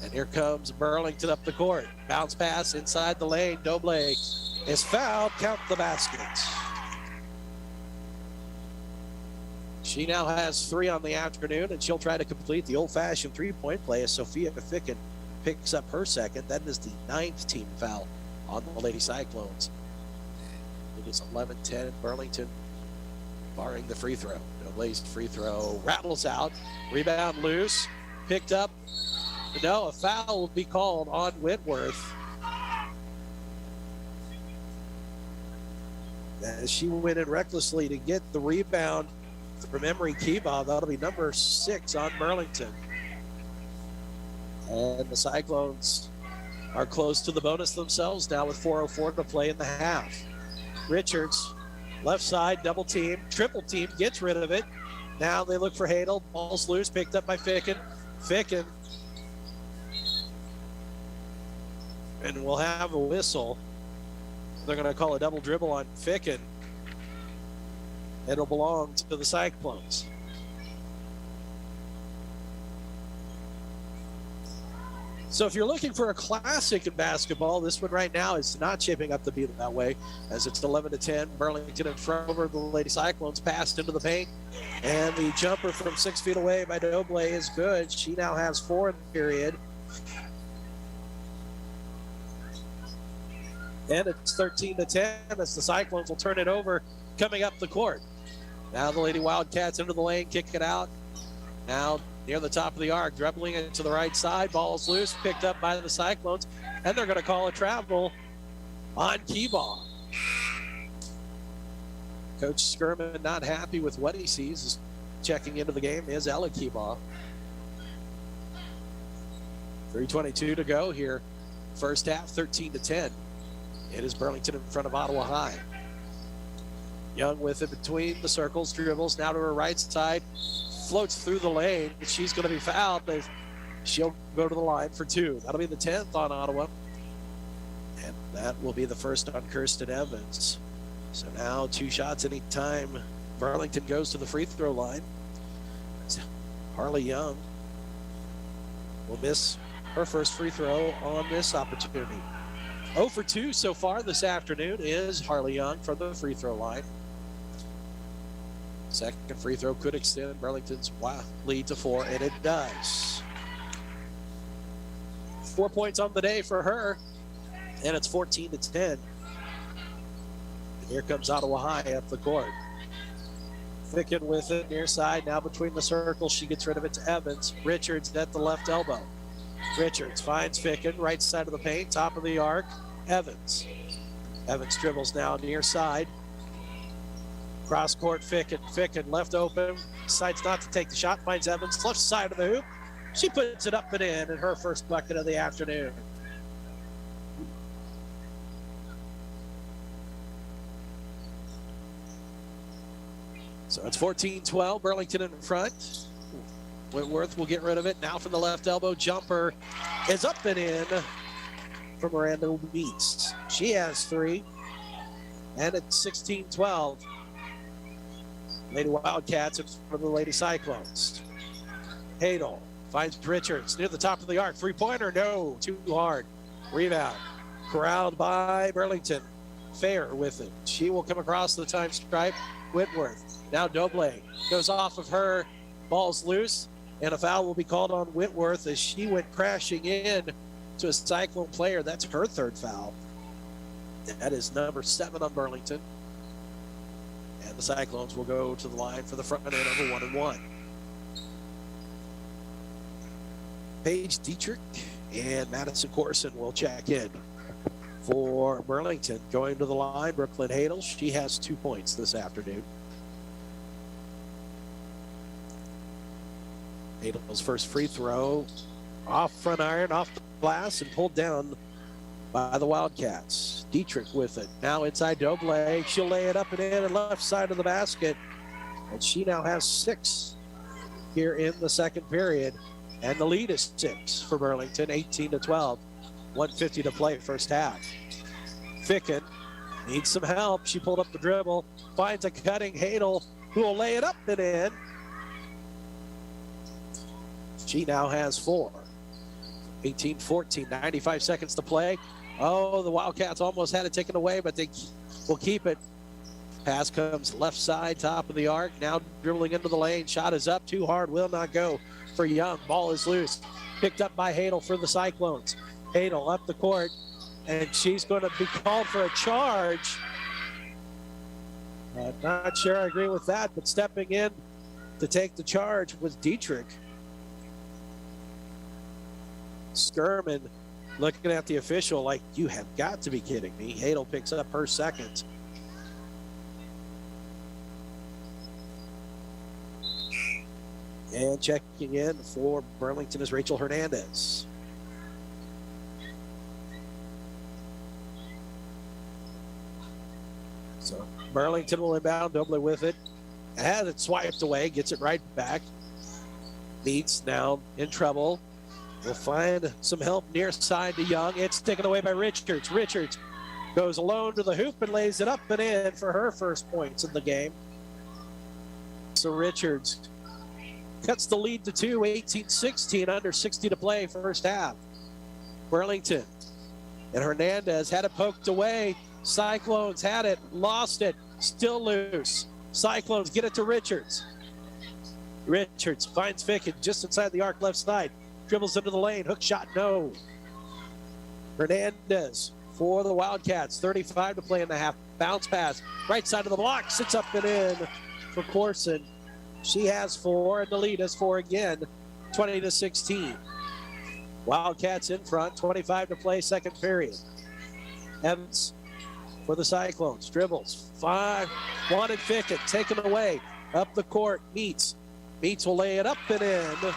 And here comes Burlington up the court. Bounce pass inside the lane. Doble is fouled. Count the basket. She now has 3 on the afternoon, and she'll try to complete the old-fashioned three-point play as Sophia Ficken picks up her second. That is the 9th team foul on the Lady Cyclones. It is 11-10 Burlington, barring the free throw. Doble's free throw rattles out. Rebound loose. Picked up. No, a foul will be called on Whitworth. As she went in recklessly to get the rebound from Emery Kiba. That'll be number 6 on Burlington. And the Cyclones are close to the bonus themselves now with 4:04 to play in the half. Richards, left side, double team, triple team, gets rid of it. Now they look for Hadel. Ball's loose, picked up by Ficken. Ficken. And we'll have a whistle. They're going to call a double dribble on Ficken. It'll belong to the Cyclones. So if you're looking for a classic in basketball, this one right now is not shaping up to be that way, as it's 11-10. Burlington in front over the Lady Cyclones, passed into the paint, and the jumper from 6 feet away by Doble is good. She now has 4 in the period. And it's 13-10 as the Cyclones will turn it over coming up the court. Now the Lady Wildcats into the lane, kick it out. Now near the top of the arc, dribbling it to the right side. Ball's loose, picked up by the Cyclones. And they're going to call a travel on Keeball. Coach Skirman not happy with what he sees. Checking into the game is Ella Keeball. 3:22 to go here. First half, 13-10. It is Burlington in front of Ottawa High. Young with it between the circles, dribbles now to her right side, floats through the lane. She's going to be fouled, but she'll go to the line for 2. That'll be the 10th on Ottawa. And that will be the first on Kirsten Evans. So now 2 shots anytime Burlington goes to the free throw line. Harley Young will miss her first free throw on this opportunity. 0 for 2 so far this afternoon is Harley Young from the free throw line. Second free throw could extend Burlington's lead to 4, and it does. 4 points on the day for her, and it's 14-10. And here comes Ottawa High up the court. Ficken with it near side, now between the circles. She gets rid of it to Evans. Richards at the left elbow. Richards finds Ficken, right side of the paint, top of the arc. Evans. Evans dribbles now near side. Cross court, Ficken. Ficken left open. Decides not to take the shot. Finds Evans, left side of the hoop. She puts it up and in her first bucket of the afternoon. So it's 14-12. Burlington in front. Whitworth will get rid of it. Now from the left elbow, jumper is up and in for Miranda Meats. She has 3. And it's 16-12. Lady Wildcats in front of the Lady Cyclones. Hadel finds Richards near the top of the arc. 3-pointer, no, too hard. Rebound, corralled by Burlington. Fair with it. She will come across the time stripe. Whitworth. Now Doble goes off of her. Ball's loose. And a foul will be called on Whitworth as she went crashing in to a Cyclone player. That's her third foul. That is number 7 on Burlington. And the Cyclones will go to the line for the front end of a 1-and-1. Paige Dietrich and Madison Corson will check in for Burlington. Going to the line, Brooklyn Hadel. She has 2 points this afternoon. Hadel's first free throw off front iron, off the glass, and pulled down by the Wildcats. Dietrich with it. Now inside Doble. She'll lay it up and in and left side of the basket. And she now has 6 here in the second period. And the lead is 6 for Burlington, 18-12. 1:50 to play first half. Ficken needs some help. She pulled up the dribble, finds a cutting Hadel, who will lay it up and in. She now has 4. 18-14, 95 seconds to play. Oh, the Wildcats almost had it taken away, but they will keep it. Pass comes left side, top of the arc. Now dribbling into the lane. Shot is up, too hard, will not go for Young. Ball is loose. Picked up by Hadel for the Cyclones. Hadel up the court, and she's going to be called for a charge. Not sure I agree with that, but stepping in to take the charge was Dietrich. Skirman looking at the official like, you have got to be kidding me. Hadel picks up her second. And checking in for Burlington is Rachel Hernandez. So Burlington will inbound, Doble with it. Has it swiped away, gets it right back. Meets now in trouble. Will find some help near side to Young. It's taken away by Richards. Richards goes alone to the hoop and lays it up and in for her first points in the game. So Richards cuts the lead to 2, 18-16, under 60 to play first half. Burlington and Hernandez had it poked away. Cyclones had it, lost it, still loose. Cyclones get it to Richards. Richards finds Ficken just inside the arc left side. Dribbles into the lane, hook shot, no. Hernandez for the Wildcats, 35 to play in the half. Bounce pass, right side of the block, sits up and in for Corson. She has 4, and the lead is 4 again, 20-16. Wildcats in front, 25 to play, second period. Evans for the Cyclones, dribbles, 5, wanted Ficken, taken away, up the court, Meets will lay it up and in.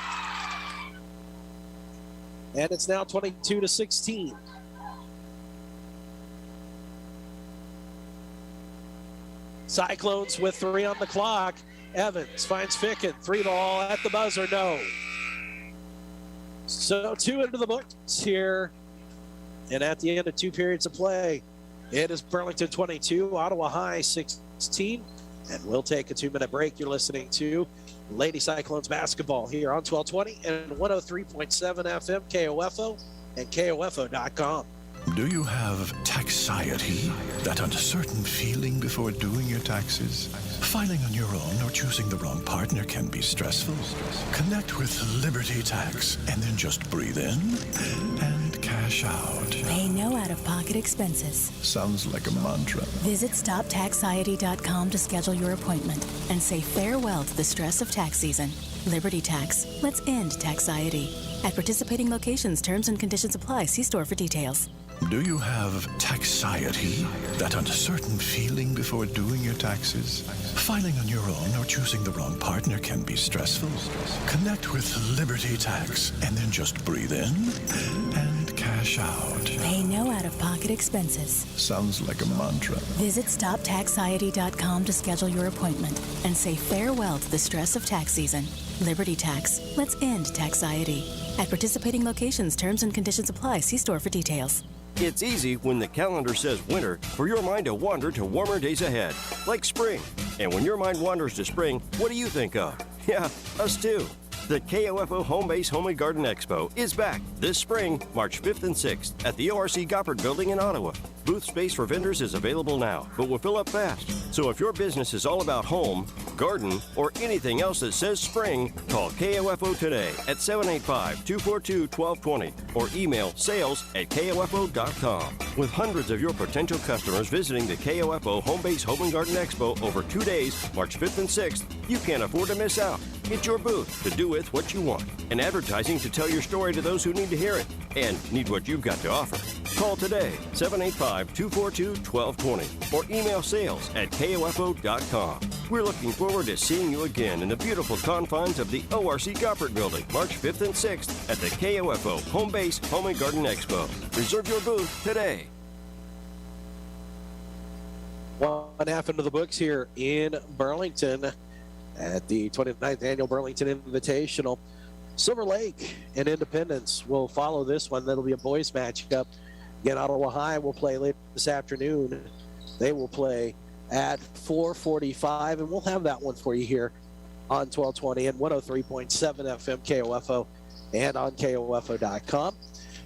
And it's now 22-16. Cyclones with 3 on the clock. Evans finds Ficken, 3 ball at the buzzer, no. So 2 into the books here. And at the end of 2 periods of play, it is Burlington 22, Ottawa High 16. And we'll take a 2-minute break. You're listening to Lady Cyclones basketball here on 1220 and 103.7 FM KOFO and KOFO.com. Do you have taxiety? That uncertain feeling before doing your taxes? Filing on your own or choosing the wrong partner can be stressful. Connect with Liberty Tax and then just breathe in and cash out. Pay no out-of-pocket expenses. Sounds like a mantra. Visit StopTaxiety.com to schedule your appointment and say farewell to the stress of tax season. Liberty Tax. Let's end taxiety. At participating locations, terms and conditions apply. See store for details. Do you have taxiety? That uncertain feeling before doing your taxes? Filing on your own or choosing the wrong partner can be stressful. Connect with Liberty Tax and then just breathe in and cash out. Pay no out-of-pocket expenses. Sounds like a mantra. Visit StopTaxiety.com to schedule your appointment and say farewell to the stress of tax season. Liberty Tax. Let's end taxiety. At participating locations, terms and conditions apply. See store for details. It's easy when the calendar says winter for your mind to wander to warmer days ahead, like spring. And when your mind wanders to spring, what do you think of? Yeah, us too. The KOFO Home Base Home and Garden Expo is back this spring, March 5th and 6th at the ORC Goppert Building in Ottawa. Booth space for vendors is available now, but will fill up fast. So if your business is all about home, garden, or anything else that says spring, call KOFO today at 785-242-1220 or email sales@kofo.com. With hundreds of your potential customers visiting the KOFO Home Base Home and Garden Expo over 2 days, March 5th and 6th, you can't afford to miss out. It's your booth to do with what you want, and advertising to tell your story to those who need to hear it and need what you've got to offer. Call today, 785-242-1220, or email sales@kofo.com. We're looking forward to seeing you again in the beautiful confines of the ORC Goppert Building, March 5th and 6th at the KOFO Home Base Home and Garden Expo. Reserve your booth today. 1.5 into the books here in Burlington at the 29th Annual Burlington Invitational. Silver Lake and Independence will follow this one. That'll be a boys matchup. Again, Ottawa High will play later this afternoon. They will play at 4:45, and we'll have that one for you here on 1220 and 103.7 FM KOFO and on KOFO.com.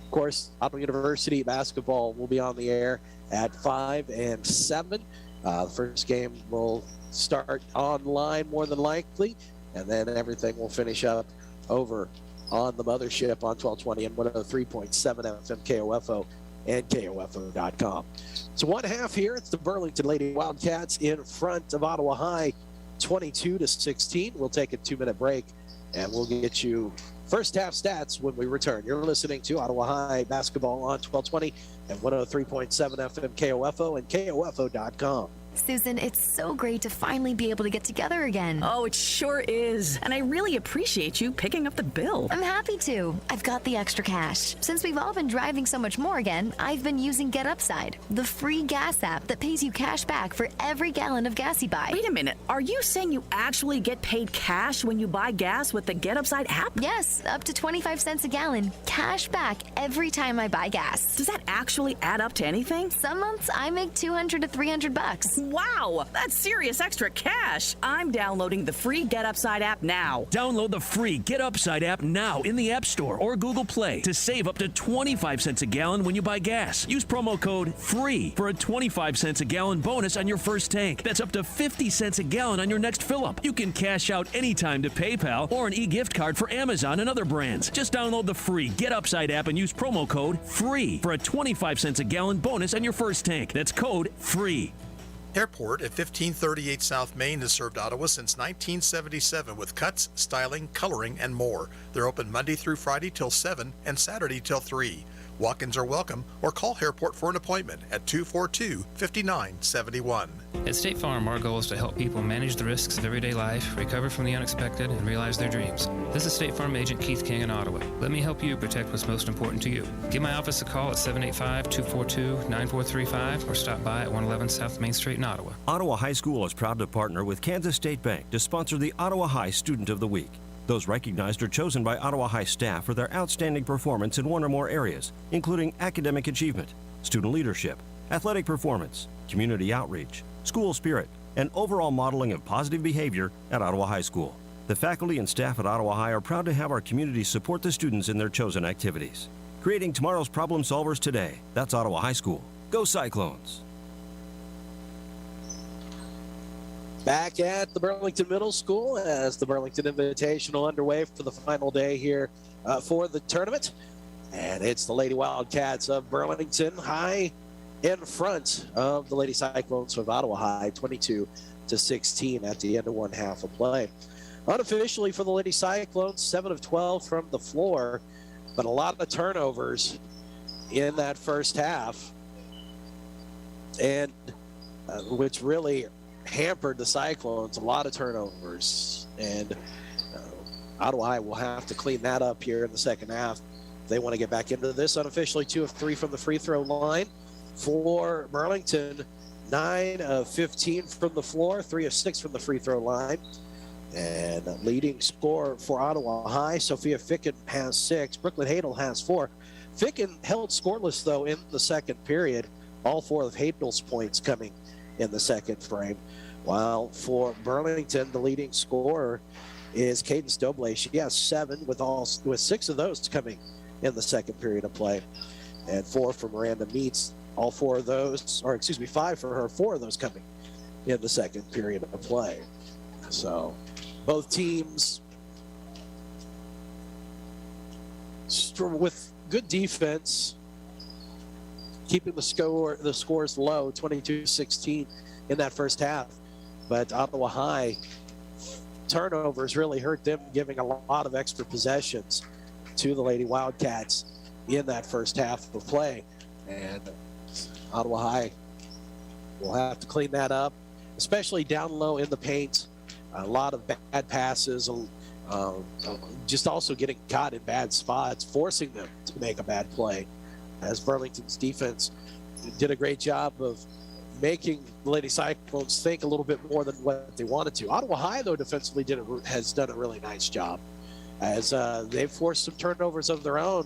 Of course, Ottawa University basketball will be on the air at 5 and 7. The first game will start online more than likely, and then everything will finish up over on the mothership on 1220 and 103.7 FM KOFO and KOFO.com. So 1/2 here. It's the Burlington Lady Wildcats in front of Ottawa High, 22-16. We'll take a 2-minute break, and we'll get you first half stats when we return. You're listening to Ottawa High basketball on 1220 and 103.7 FM KOFO and KOFO.com. Susan, it's so great to finally be able to get together again. Oh, it sure is. And I really appreciate you picking up the bill. I'm happy to. I've got the extra cash. Since we've all been driving so much more again, I've been using Get Upside, the free gas app that pays you cash back for every gallon of gas you buy. Wait a minute. Are you saying you actually get paid cash when you buy gas with the Get Upside app? Yes, up to 25 cents a gallon. Cash back every time I buy gas. Does that actually add up to anything? Some months I make $200 to $300. Wow, that's serious extra cash. I'm downloading the free Get Upside app now. Download the free Get Upside app now in the App Store or Google Play to save up to 25 cents a gallon when you buy gas. Use promo code FREE for a 25 cents a gallon bonus on your first tank. That's up to 50 cents a gallon on your next fill-up. You can cash out anytime to PayPal or an e-gift card for Amazon and other brands. Just download the free Get Upside app and use promo code FREE for a 25 cents a gallon bonus on your first tank. That's code FREE. Airport at 1538 South Main has served Ottawa since 1977 with cuts, styling, coloring, and more. They're open Monday through Friday till 7 and Saturday till 3. Walk-ins are welcome, or call Airport for an appointment at 242-5971. At State Farm, our goal is to help people manage the risks of everyday life, recover from the unexpected, and realize their dreams. This is State Farm Agent Keith King in Ottawa. Let me help you protect what's most important to you. Give my office a call at 785-242-9435 or stop by at 111 South Main Street in Ottawa. Ottawa High School is proud to partner with Kansas State Bank to sponsor the Ottawa High Student of the Week. Those recognized are chosen by Ottawa High staff for their outstanding performance in one or more areas, including academic achievement, student leadership, athletic performance, community outreach, school spirit, and overall modeling of positive behavior at Ottawa High School. The faculty and staff at Ottawa High are proud to have our community support the students in their chosen activities. Creating tomorrow's problem solvers today. That's Ottawa High School. Go Cyclones! Back at the Burlington Middle School as the Burlington Invitational underway for the final day here for the tournament. And it's the Lady Wildcats of Burlington High in front of the Lady Cyclones of Ottawa High, 22-16 at the end of one half of play. Unofficially for the Lady Cyclones, 7 of 12 from the floor, but a lot of turnovers in that first half, and which really hampered the Cyclones. A lot of turnovers, and Ottawa High will have to clean that up here in the second half. They want to get back into this. Unofficially 2 of 3 from the free throw line for Burlington, 9 of 15 from the floor, 3 of 6 from the free throw line. And leading scorer for Ottawa High, Sophia Ficken has 6. Brooklyn Hadel has 4. Ficken held scoreless, though, in the second period. All 4 of Hadel's points coming in the second frame. While for Burlington, the leading scorer is Cadence Doble. She has 7 with 6 of those coming in the second period of play. And 4 for Miranda Meets All 4 of those, or excuse me, 5 for her, 4 of those coming in the second period of play. So both teams with good defense, keeping the scores low, 22-16 in that first half. But Ottawa High turnovers really hurt them, giving a lot of extra possessions to the Lady Wildcats in that first half of play. And Ottawa High will have to clean that up, especially down low in the paint. A lot of bad passes, just also getting caught in bad spots, forcing them to make a bad play, as Burlington's defense did a great job of making the Lady Cyclones think a little bit more than what they wanted to. Ottawa High, though, defensively has done a really nice job, as they've forced some turnovers of their own,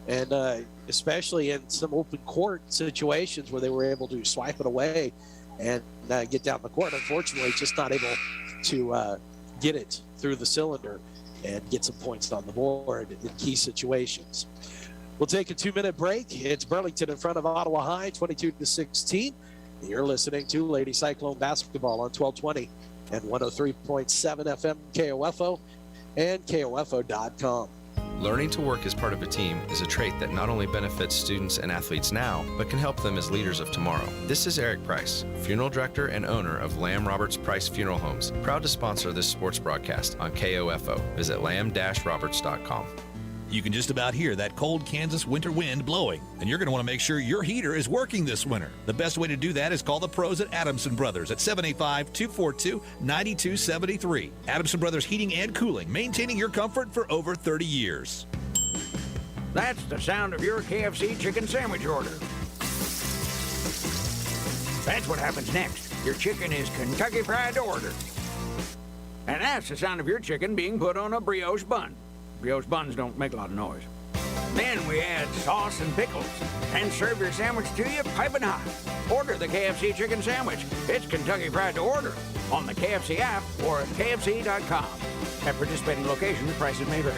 and especially in some open court situations where they were able to swipe it away and get down the court. Unfortunately, just not able to get it through the cylinder and get some points on the board in key situations. We'll take a 2-minute break. It's Burlington in front of Ottawa High, 22-16. You're listening to Lady Cyclone Basketball on 1220 and 103.7 FM KOFO and KOFO.com. Learning to work as part of a team is a trait that not only benefits students and athletes now, but can help them as leaders of tomorrow. This is Eric Price, Funeral Director and owner of Lamb Roberts Price Funeral Homes, proud to sponsor this sports broadcast on KOFO. Visit lamb-roberts.com. You can just about hear that cold Kansas winter wind blowing, and you're going to want to make sure your heater is working this winter. The best way to do that is call the pros at Adamson Brothers at 785-242-9273. Adamson Brothers Heating and Cooling, maintaining your comfort for over 30 years. That's the sound of your KFC chicken sandwich order. That's what happens next. Your chicken is Kentucky Fried Order. And that's the sound of your chicken being put on a brioche bun. Brioche buns don't make a lot of noise. Then we add sauce and pickles and serve your sandwich to you piping hot. Order the KFC chicken sandwich. It's Kentucky Fried to order on the KFC app or at KFC.com. At participating locations, prices may vary.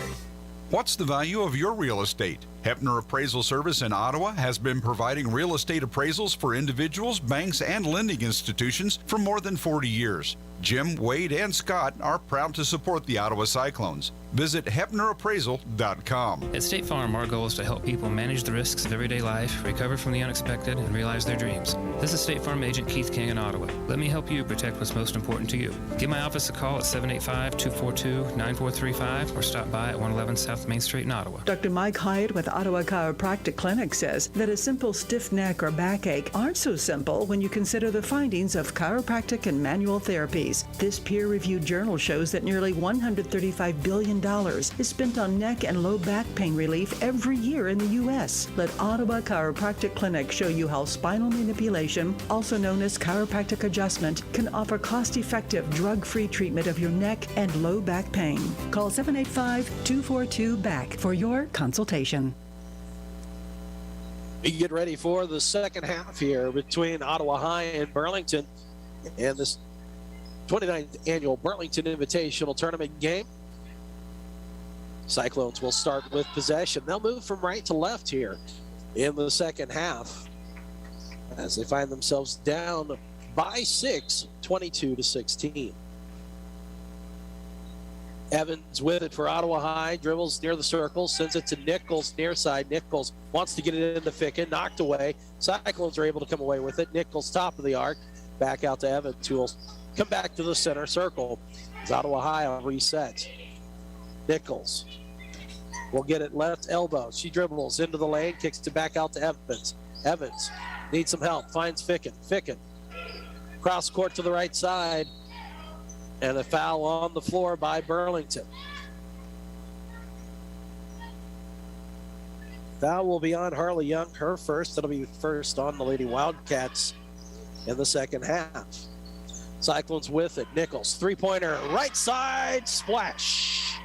What's the value of your real estate? Hepner Appraisal Service in Ottawa has been providing real estate appraisals for individuals, banks, and lending institutions for more than 40 years. Jim, Wade, and Scott are proud to support the Ottawa Cyclones. Visit HepnerAppraisal.com. At State Farm, our goal is to help people manage the risks of everyday life, recover from the unexpected, and realize their dreams. This is State Farm Agent Keith King in Ottawa. Let me help you protect what's most important to you. Give my office a call at 785-242-9435 or stop by at 111 South Main Street in Ottawa. Dr. Mike Hyatt with Ottawa Chiropractic Clinic says that a simple stiff neck or backache aren't so simple when you consider the findings of chiropractic and manual therapies. This peer-reviewed journal shows that nearly $135 billion is spent on neck and low back pain relief every year in the U.S. Let Ottawa Chiropractic Clinic show you how spinal manipulation, also known as chiropractic adjustment, can offer cost-effective, drug-free treatment of your neck and low back pain. Call 785-242-BACK for your consultation. We get ready for the second half here between Ottawa High and Burlington and this 29th annual Burlington Invitational Tournament game. Cyclones will start with possession. They'll move from right to left here in the second half as they find themselves down by 6, 22-16. Evans with it for Ottawa High, dribbles near the circle, sends it to Nichols near side. Nichols wants to get it into Ficken, knocked away. Cyclones are able to come away with it. Nichols top of the arc, back out to Evans, who will come back to the center circle as Ottawa High on reset. Nichols will get it left elbow. She dribbles into the lane, kicks it back out to Evans. Evans needs some help, finds Ficken. Ficken cross court to the right side, and a foul on the floor by Burlington. Foul will be on Harley Young, her first. It'll be first on the Lady Wildcats in the second half. Cyclones with it. Nichols, three-pointer, right side, splash.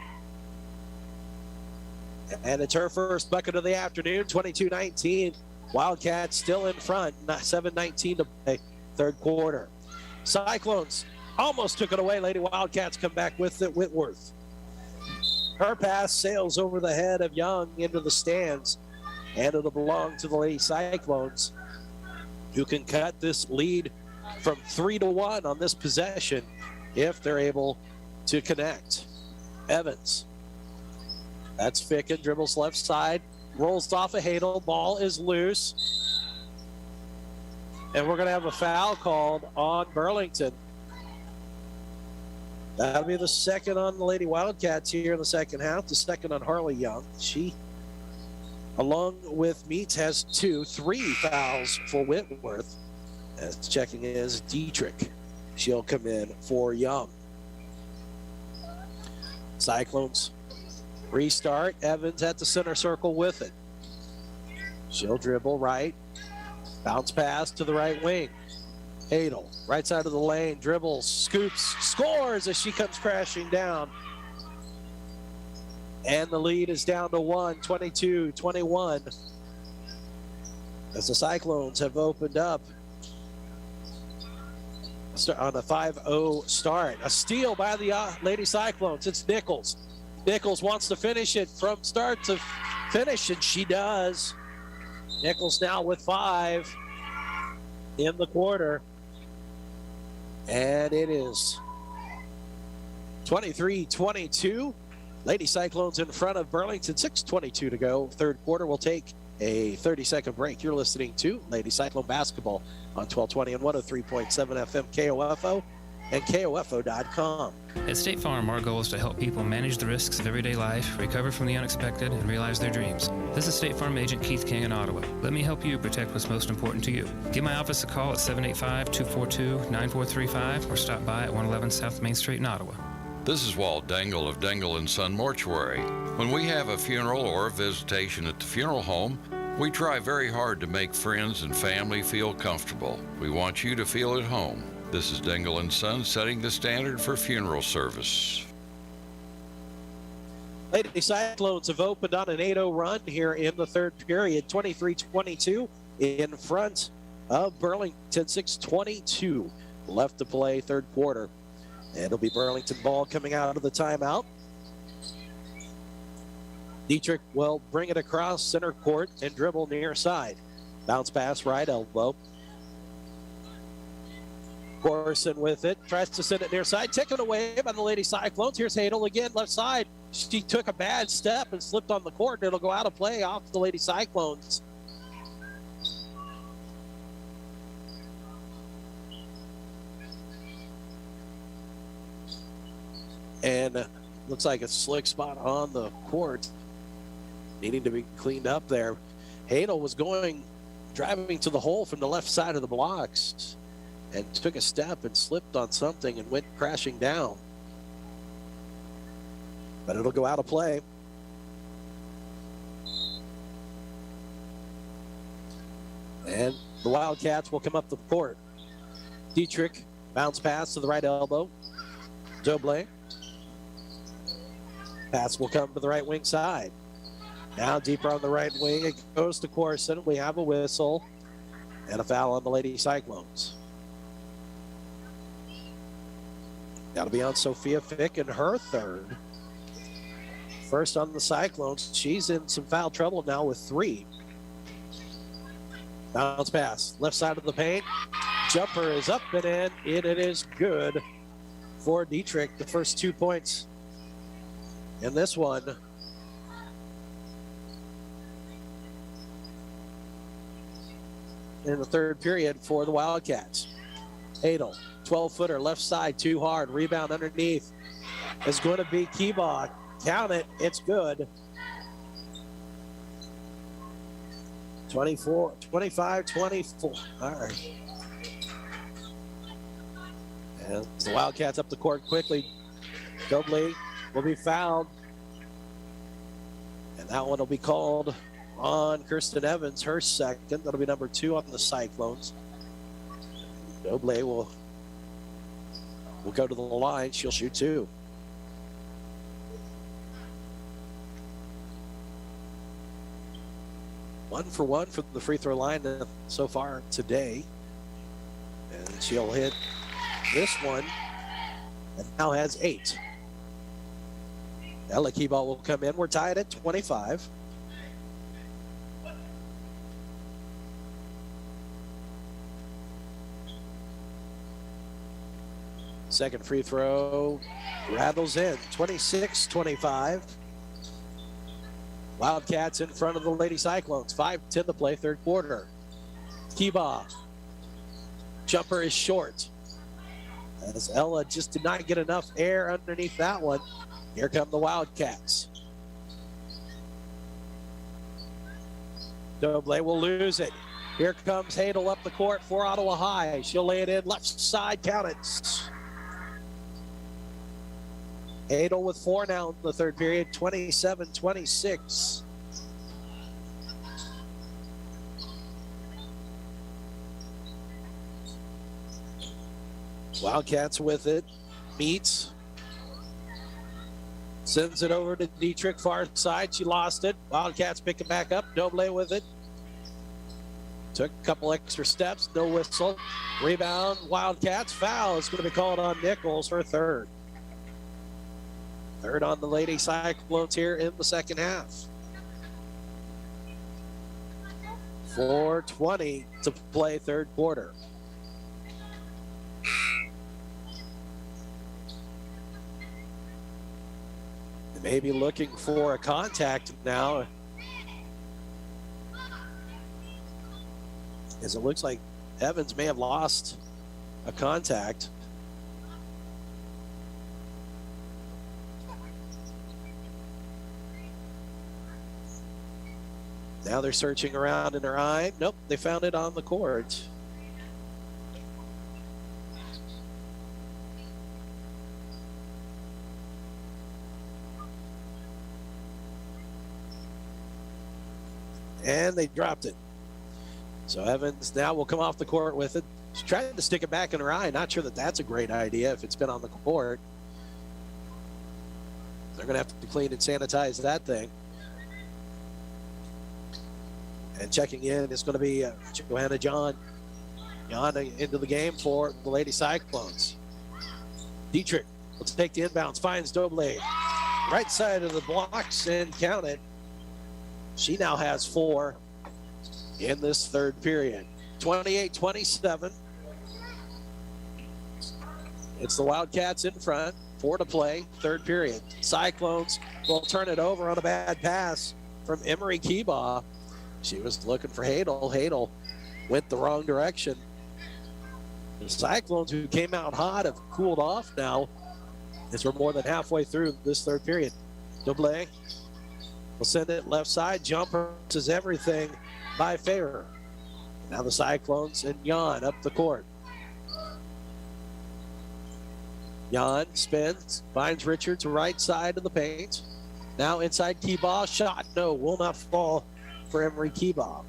And it's her first bucket of the afternoon, 22-19. Wildcats still in front, 7:19 to play, third quarter. Cyclones almost took it away. Lady Wildcats come back with it. Whitworth. Her pass sails over the head of Young into the stands, and it'll belong to the Lady Cyclones. who can cut this lead from 3-1 on this possession if they're able to connect. Evans. That's Ficken, dribbles left side, rolls off a Hadel, ball is loose. And we're going to have a foul called on Burlington. That'll be the second on the Lady Wildcats here in the second half, the second on Harley Young. She, along with Meets, has 3 fouls for Whitworth. As checking is Dietrich. She'll come in for Young. Cyclones restart. Evans at the center circle with it. She'll dribble right. Bounce pass to the right wing. Hadel, right side of the lane, dribbles, scoops, scores as she comes crashing down. And the lead is down to 1, 22-21. As the Cyclones have opened up on a 5-0 start. A steal by the Lady Cyclones. It's Nichols. Nichols wants to finish it from start to finish, and she does. Nichols now with 5 in the quarter. And it is 23-22. Lady Cyclones in front of Burlington. 6:22 to go. Third quarter. We'll take a 30-second break. You're listening to Lady Cyclone Basketball on 1220 and 103.7 FM KOFO and KOFO.com. At State Farm, our goal is to help people manage the risks of everyday life, recover from the unexpected, and realize their dreams. This is State Farm Agent Keith King in Ottawa. Let me help you protect what's most important to you. Give my office a call at 785-242-9435 or stop by at 111 South Main Street in Ottawa. This is Walt Dangle of Dangle & Son Mortuary. When we have a funeral or a visitation at the funeral home, we try very hard to make friends and family feel comfortable. We want you to feel at home. This is Dangle & Son setting the standard for funeral service. Lady Cyclones have opened on an 8-0 run here in the third period, 23-22 in front of Burlington, 6:22 left to play third quarter. And it'll be Burlington ball coming out of the timeout. Dietrich will bring it across center court and dribble near side. Bounce pass right elbow. Corson with it, tries to send it near side, taken away by the Lady Cyclones. Here's Hadel again, left side. She took a bad step and slipped on the court, and it'll go out of play off the Lady Cyclones. And looks like a slick spot on the court, needing to be cleaned up there. Hadel was driving to the hole from the left side of the blocks and took a step and slipped on something and went crashing down. But it'll go out of play. And the Wildcats will come up the court. Dietrich, bounce pass to the right elbow. Doble. Pass will come to the right wing side. Now deeper on the right wing, it goes to Corson. We have a whistle and a foul on the Lady Cyclones. That'll be on Sophia Fick in her third. First on the Cyclones. She's in some foul trouble now with 3. Bounce pass, left side of the paint. Jumper is up and in. It is good for Dietrich. The first 2 points in this one. In the third period for the Wildcats. Hadel, 12-footer, left side, too hard. Rebound underneath is going to be Keebach. Count it. It's good. 25-24. All right. And the Wildcats up the court quickly. Dobley will be fouled. And that one will be called on Kirsten Evans, her second. That'll be number 2 on the Cyclones. Dobley will go to the line. She'll shoot 2. One for one from the free throw line so far today. And she'll hit this one and now has 8. Ella Keeball will come in. We're tied at 25. Second free throw rattles in, 26-25. Wildcats in front of the Lady Cyclones. 5:10 to play, third quarter. Kiba. Jumper is short. As Ella just did not get enough air underneath that one. Here come the Wildcats. Doble will lose it. Here comes Hadel up the court for Ottawa High. She'll lay it in left side, count it. Hadel with 4 now in the third period, 27-26. Wildcats with it. Meets. Sends it over to Dietrich, far side. She lost it. Wildcats pick it back up. Doble with it. Took a couple extra steps. No whistle. Rebound. Wildcats. Foul is going to be called on Nichols for third. Third on the Lady Cyclones here in the second half. 4:20 to play third quarter. They may be looking for a contact now, as it looks like Evans may have lost a contact. Now they're searching around in her eye. Nope, they found it on the court. And they dropped it. So Evans now will come off the court with it. She's trying to stick it back in her eye. Not sure that that's a great idea if it's been on the court. They're going to have to clean and sanitize that thing. And checking in is going to be Johanna John. John into the game for the Lady Cyclones. Dietrich will take the inbounds, finds Doble. Right side of the blocks and count it. She now has 4 in this third period. 28-27. It's the Wildcats in front. 4 to play, third period. Cyclones will turn it over on a bad pass from Emery Kiba. She was looking for Hadel. Hadel went the wrong direction. The Cyclones, who came out hot, have cooled off now as we're more than halfway through this third period. Doble will send it left side. Jumper is everything by Fair. Now the Cyclones and Jan up the court. Jan spins, finds Richards right side of the paint. Now inside Kiba, shot, no, will not fall for Emery Kiba.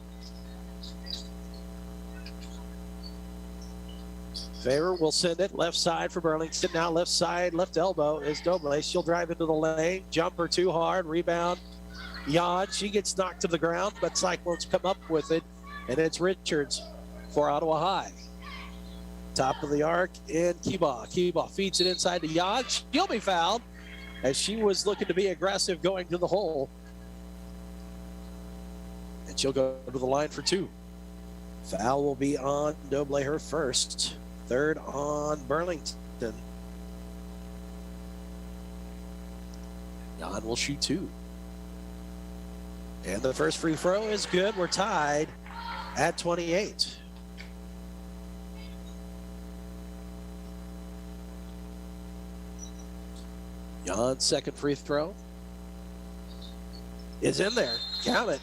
Fair will send it left side for Burlington. Now left side, left elbow is Doble. She'll drive into the lane. Jumper too hard. Rebound. Jan, she gets knocked to the ground, but Cyclones come up with it, and it's Richards for Ottawa High. Top of the arc in Kiba. Kiba feeds it inside to Jan. She'll be fouled as she was looking to be aggressive going to the hole. And she'll go to the line for 2. Foul will be on Doble, her first. Third on Burlington. Jan will shoot 2. And the first free throw is good. We're tied at 28. Jan's second free throw is in there. Count it.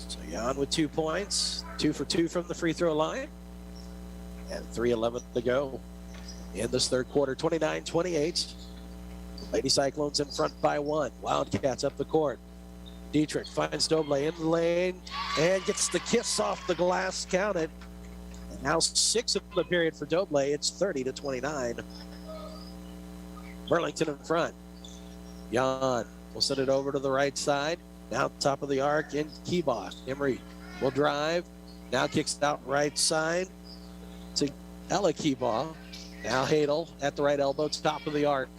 So Jan with 2 points, 2 for 2 from the free throw line, and 3:11 to go in this third quarter. 29-28. Lady Cyclones in front by 1. Wildcats up the court. Dietrich finds Doble in the lane and gets the kiss off the glass. Count it. And now 6 of the period for Doble. It's 30-29. Burlington in front. Jan will send it over to the right side. Now top of the arc in Kiba. Emery will drive. Now kicks it out right side to Ella Kiba. Now Hadel at the right elbow, top of the arc.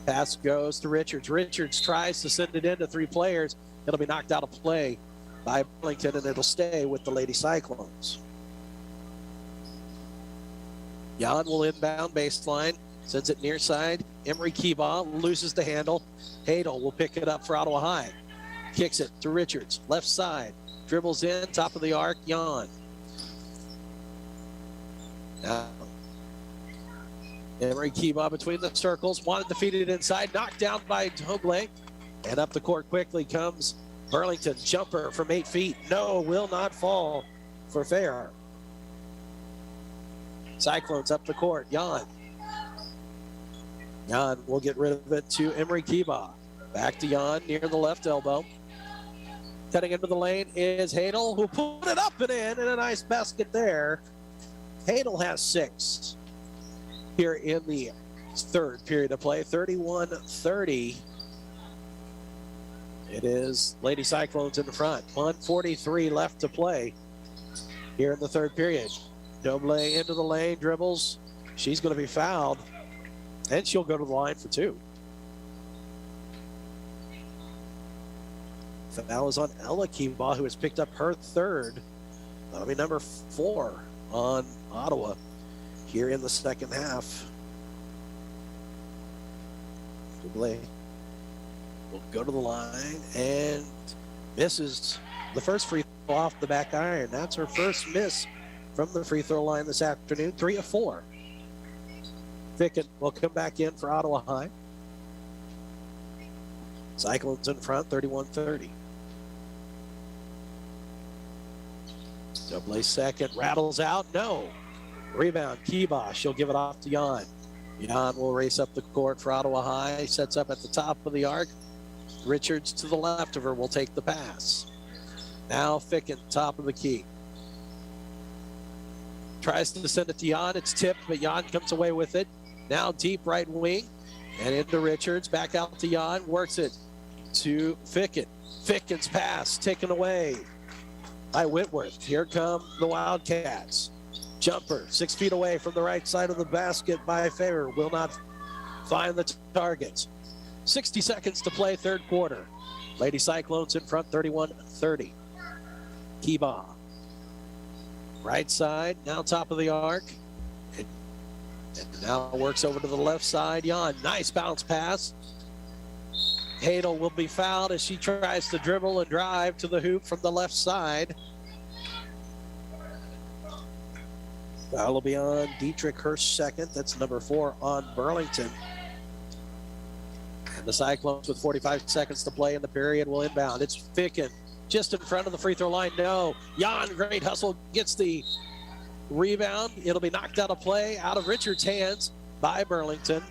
Pass goes to Richards. Richards tries to send it into 3 players. It'll be knocked out of play by Burlington, and it'll stay with the Lady Cyclones. Jan will inbound baseline, sends it near side. Emery Keebaugh loses the handle. Hadel will pick it up for Ottawa High. Kicks it to Richards, left side. Dribbles in, top of the arc, Jan. Now, Emery Keebaugh between the circles, wanted to feed it inside, knocked down by Hoble. And up the court quickly comes Burlington. Jumper from 8 feet. No, will not fall for fair. Cyclones up the court. Jan will get rid of it to Emery Keebaugh. Back to Jan near the left elbow. Cutting into the lane is Hadel, who put it up and in, and a nice basket there. Hadel has 6 here in the third period of play. 31-30. It is Lady Cyclones in the front. 1:43 left to play here in the third period. Doble into the lane, dribbles. She's going to be fouled, and she'll go to the line for 2. Foul is on Ella Keebaugh, who has picked up her third. That'll be number 4 on Ottawa here in the second half. Doble will go to the line and misses the first free throw off the back iron. That's her first miss from the free throw line this afternoon, 3 of 4. Ficken will come back in for Ottawa High. Cyclones in front, 31-30. Doble second, rattles out, no. Rebound, Keebaugh, she'll give it off to Jan. Jan will race up the court for Ottawa High, sets up at the top of the arc. Richards to the left of her will take the pass. Now Ficken, top of the key. Tries to send it to Jan. It's tipped, but Jan comes away with it. Now deep right wing and into Richards. Back out to Jan. Works it to Ficken. Ficken's pass taken away by Whitworth. Here come the Wildcats. Jumper 6 feet away from the right side of the basket by Fair. Will not find the target. 60 seconds to play, third quarter. Lady Cyclones in front, 31-30. Keebaugh. Right side, now top of the arc. And now works over to the left side. Jan, nice bounce pass. Hadel will be fouled as she tries to dribble and drive to the hoop from the left side. Foul will be on Dietrich, her second. That's number 4 on Burlington. And the Cyclones with 45 seconds to play in the period will inbound. It's Ficken just in front of the free throw line. No. Jan, great hustle, gets the rebound. It'll be knocked out of play, out of Richards' hands by Burlington.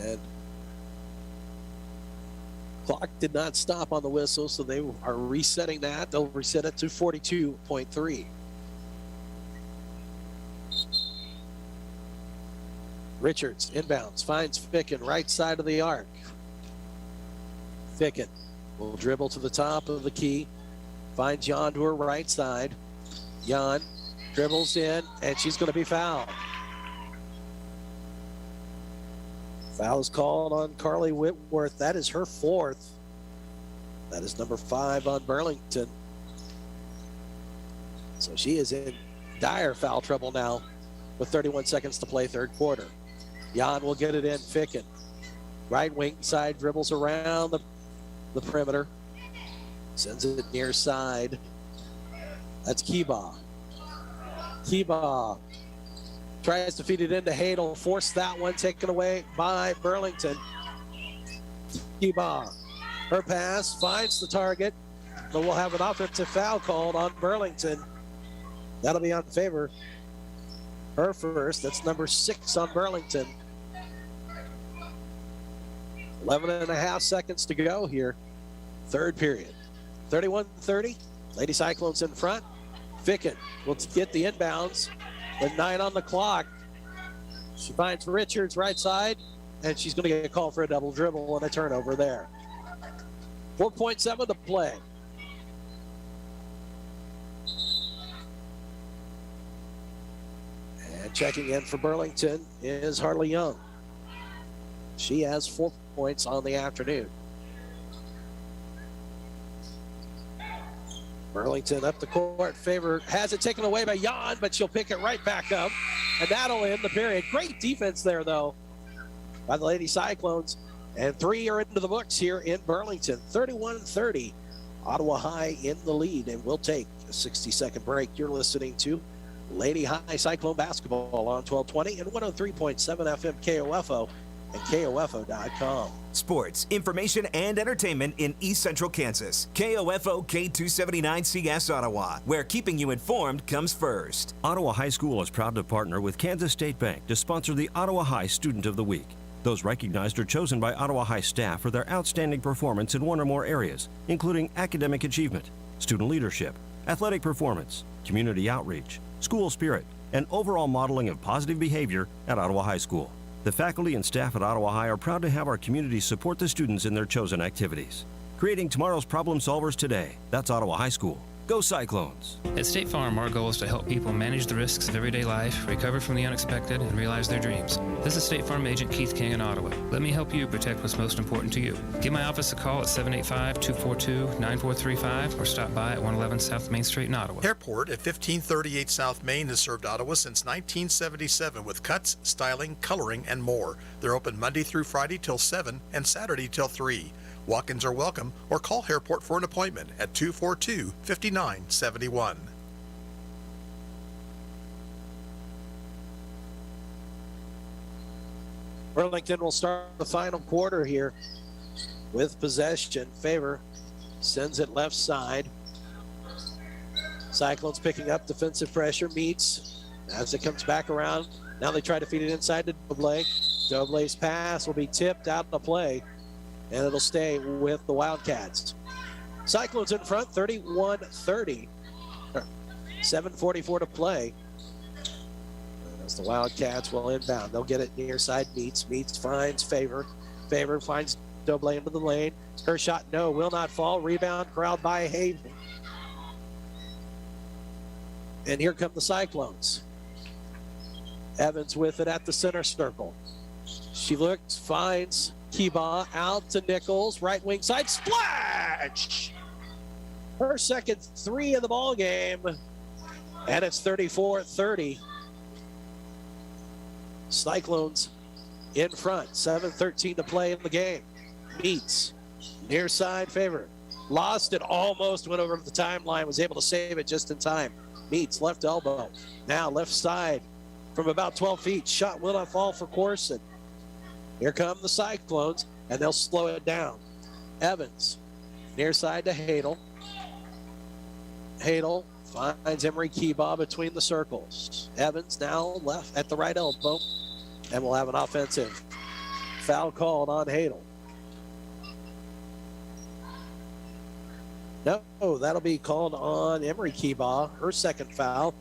And clock did not stop on the whistle, so they are resetting that. They'll reset it to 42.3. Richards inbounds, finds Ficken, right side of the arc. Ficken will dribble to the top of the key, finds Jan to her right side. Jan dribbles in, and she's going to be fouled. Foul is called on Carly Whitworth. That is her 4th. That is number 5 on Burlington. So she is in dire foul trouble now with 31 seconds to play, third quarter. Jan will get it in. Ficken, right wing side, dribbles around the perimeter. Sends it near side. That's Keebaugh. Keebaugh tries to feed it into Hadel. Forced that one, taken away by Burlington. Keebaugh, her pass finds the target, but we'll have an offensive foul called on Burlington. That'll be on favor. Her first. That's number 6 on Burlington. 11 and a half seconds to go here. Third period. 31-30. Lady Cyclones in front. Ficken will get the inbounds. With 9 on the clock. She finds Richards right side, and she's going to get a call for a double dribble and a turnover there. 4.7 to play. And checking in for Burlington is Harley Young. She has 4 points on the afternoon. Burlington up the court. Favor has it taken away by Jan, but she'll pick it right back up. And that'll end the period. Great defense there, though, by the Lady Cyclones. And 3 are into the books here in Burlington. 31-30. Ottawa High in the lead. And we'll take a 60-second break. You're listening to Lady High Cyclone Basketball on 1220 and 103.7 FM KOFO and KOFO.com. Sports, information, and entertainment in East Central Kansas. KOFO K279CS Ottawa, where keeping you informed comes first. Ottawa High School is proud to partner with Kansas State Bank to sponsor the Ottawa High Student of the Week. Those recognized are chosen by Ottawa High staff for their outstanding performance in one or more areas, including academic achievement, student leadership, athletic performance, community outreach, school spirit, and overall modeling of positive behavior at Ottawa High School. The faculty and staff at Ottawa High are proud to have our community support the students in their chosen activities. Creating tomorrow's problem solvers today. That's Ottawa High School. Go Cyclones! At State Farm, our goal is to help people manage the risks of everyday life, recover from the unexpected, and realize their dreams. This is State Farm Agent Keith King in Ottawa. Let me help you protect what's most important to you. Give my office a call at 785-242-9435 or stop by at 111 South Main Street in Ottawa. Airport at 1538 South Main has served Ottawa since 1977 with cuts, styling, coloring, and more. They're open Monday through Friday till 7 and Saturday till 3. Walk-ins are welcome, or call Airport for an appointment at 242-5971. Burlington will start the final quarter here with possession. Favor sends it left side. Cyclones picking up defensive pressure, meets as it comes back around. Now they try to feed it inside to Doble. Doble's pass will be tipped out of play, and it'll stay with the Wildcats. Cyclones in front, 31-30. 7:44 to play. As the Wildcats will inbound. They'll get it near side. Meets finds Favor. Favor finds Doble into the lane. Her shot, no, will not fall. Rebound, corralled by Haven. And here come the Cyclones. Evans with it at the center circle. She looks, finds Kiba out to Nichols, right wing side, splash! Her second 3 of the ball game, and it's 34-30. Cyclones in front, 7:13 to play in the game. Meets, near side Favor. Lost it, almost went over the timeline, was able to save it just in time. Meets, left elbow, now left side from about 12 feet. Shot will not fall for Corson. Here come the Cyclones, and they'll slow it down. Evans, near side to Hadel. Hadel finds Emery Kiba between the circles. Evans now left at the right elbow, and we'll have an offensive foul called on Hadel. No, that'll be called on Emery Kiba, her second foul.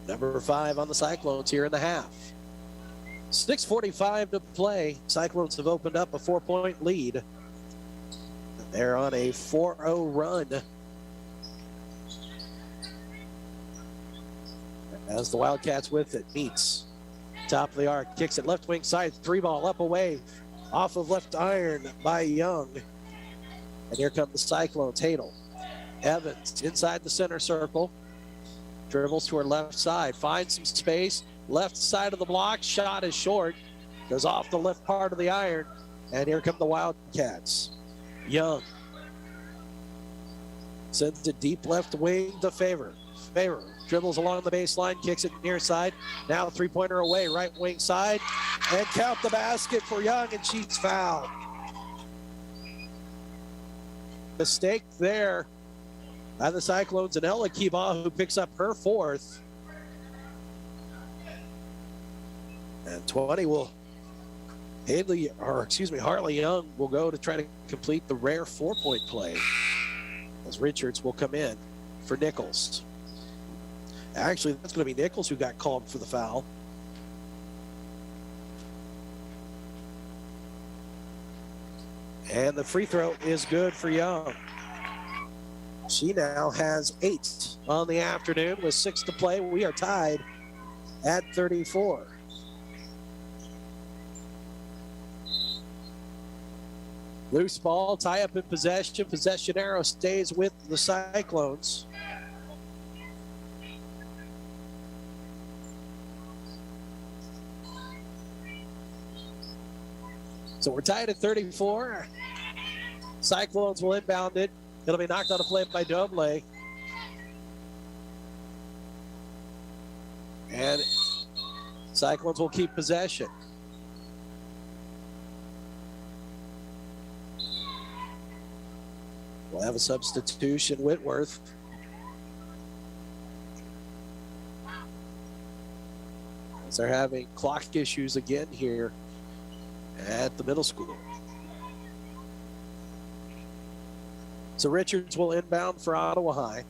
Number 5 on the Cyclones here in the half. 6:45 to play. Cyclones have opened up a 4-point lead. They're on a 4-0 run. As the Wildcats with it, Meets. Top of the arc, kicks it left wing side, 3-ball up away. Off of left iron by Young. And here come the Cyclones, Hadel. Evans inside the center circle. Dribbles to her left side, finds some space. Left side of the block, shot is short. Goes off the left part of the iron. And here come the Wildcats. Young sends it deep left wing to Favor. Favor dribbles along the baseline, kicks it near side. Now a 3-pointer away, right wing side. And count the basket for Young, and she's fouled. Mistake there by the Cyclones, and Ella Kiba, who picks up her 4th. And 20 will, Harley Young will go to try to complete the rare 4-point play, as Richards will come in for Nichols. Actually, that's going to be Nichols who got called for the foul. And the free throw is good for Young. She now has 8 on the afternoon with 6 to play. We are tied at 34. Loose ball, tie up in possession. Possession arrow stays with the Cyclones. So we're tied at 34. Cyclones will inbound it. It'll be knocked on a play by Doble. And Cyclones will keep possession. We'll have a substitution, Whitworth. As they're having clock issues again here at the middle school. So Richards will inbound for Ottawa High.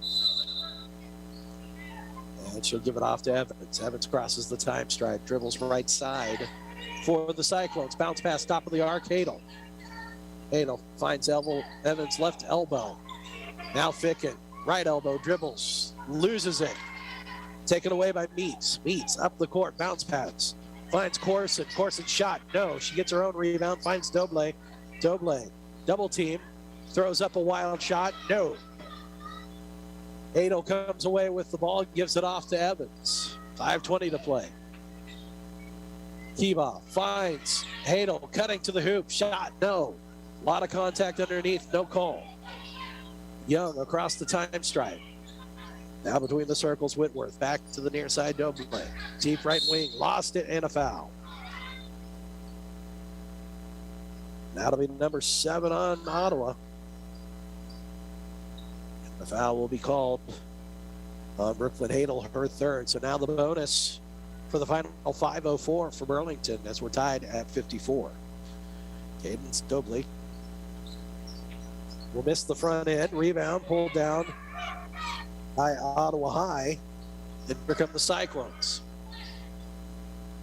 And she'll give it off to Evans. Evans crosses the time stride, dribbles right side for the Cyclones. Bounce pass, top of the arc, Hadel. Hadel finds Evans' left elbow. Now Ficken, right elbow, dribbles, loses it. Taken away by Meats. Meats up the court, bounce pass. Finds Corson. Corson shot. No, she gets her own rebound. Finds Doble. Doble, double team. Throws up a wild shot. No. Hadel comes away with the ball, gives it off to Evans. 5:20 to play. Kiba finds Hadel cutting to the hoop. Shot. No. A lot of contact underneath. No call. Young across the time stripe. Now between the circles, Whitworth back to the near side, Doble. Deep right wing, lost it, and a foul. That'll be number 7 on Ottawa. And the foul will be called on Brooklyn Hadel, her third. So now the bonus for the final 5:04 for Burlington as we're tied at 54. Cadence Doble will miss the front end. Rebound pulled down by Ottawa High. Then here come the Cyclones.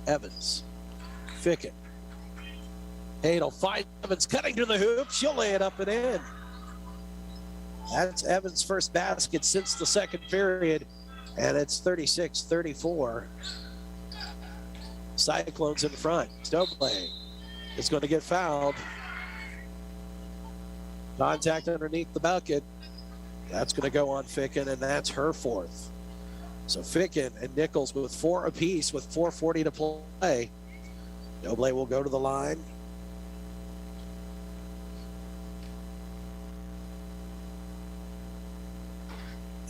Evans. Ficken. Hadel finds Evans cutting to the hoop. She'll lay it up and in. That's Evans' first basket since the second period. And it's 36-34. Cyclones in front. Doble is going to get fouled. Contact underneath the bucket. That's going to go on Ficken, and that's her fourth. So Ficken and Nichols with 4 apiece with 4:40 to play. Doble will go to the line.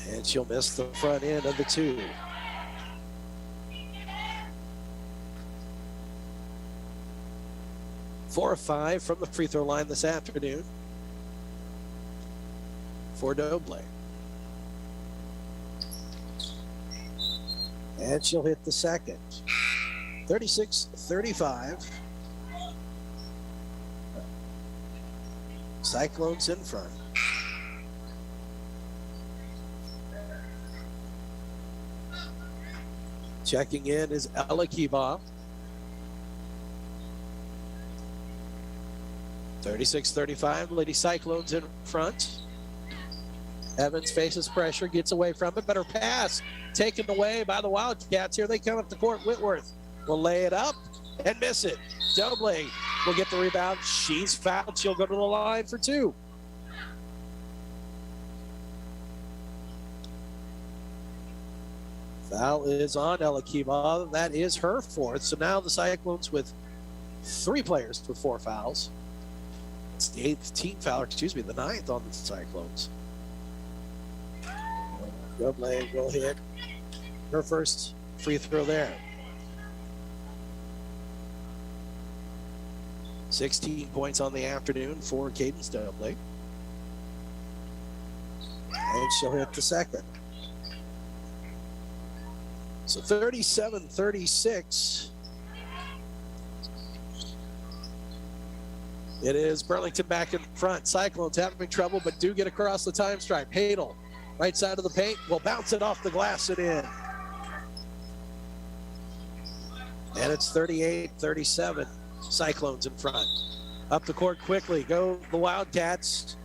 And she'll miss the front end of the 2. Four of 5 from the free throw line this afternoon for Doble. And she'll hit the second. 36-35. Cyclones in front. Checking in is Ella Kiba. 36-35, Lady Cyclones in front. Evans faces pressure, gets away from it, but her pass taken away by the Wildcats. Here they come up the court. Whitworth will lay it up and miss it. Doble will get the rebound. She's fouled. She'll go to the line for 2. Foul is on Ella Kiba. That is her fourth. So now the Cyclones with 3 players with 4 fouls. It's the 8th team foul, the 9th on the Cyclones. Doble will hit her first free throw there. 16 points on the afternoon for Cadence Doble. And she'll hit the second. So 37-36. It is Burlington back in front. Cyclones having trouble, but do get across the time stripe. Hadel, right side of the paint, will bounce it off the glass and in. And it's 38-37. Cyclones in front. Up the court quickly. Go the Wildcats.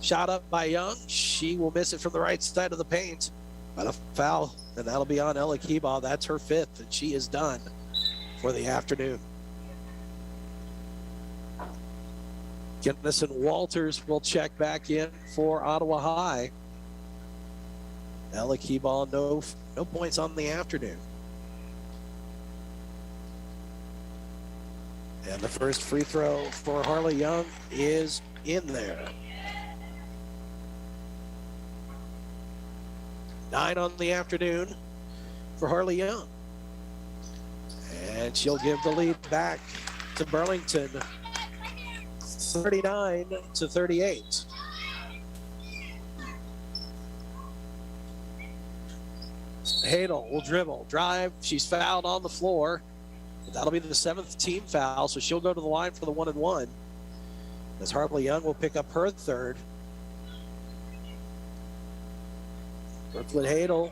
Shot up by Young. She will miss it from the right side of the paint. But a foul, and that'll be on Ella Kiba. That's her 5th, and she is done for the afternoon. Kennison Walters will check back in for Ottawa High. Ella Kiba, no points on the afternoon. And the first free throw for Harley Young is in there. 9 on the afternoon for Harley Young. And she'll give the lead back to Burlington, 39-38. Hadel will dribble, drive. She's fouled on the floor. That'll be the 7th team foul, so she'll go to the line for the 1-and-1. As Harley Young will pick up her third. Brooklyn Hadel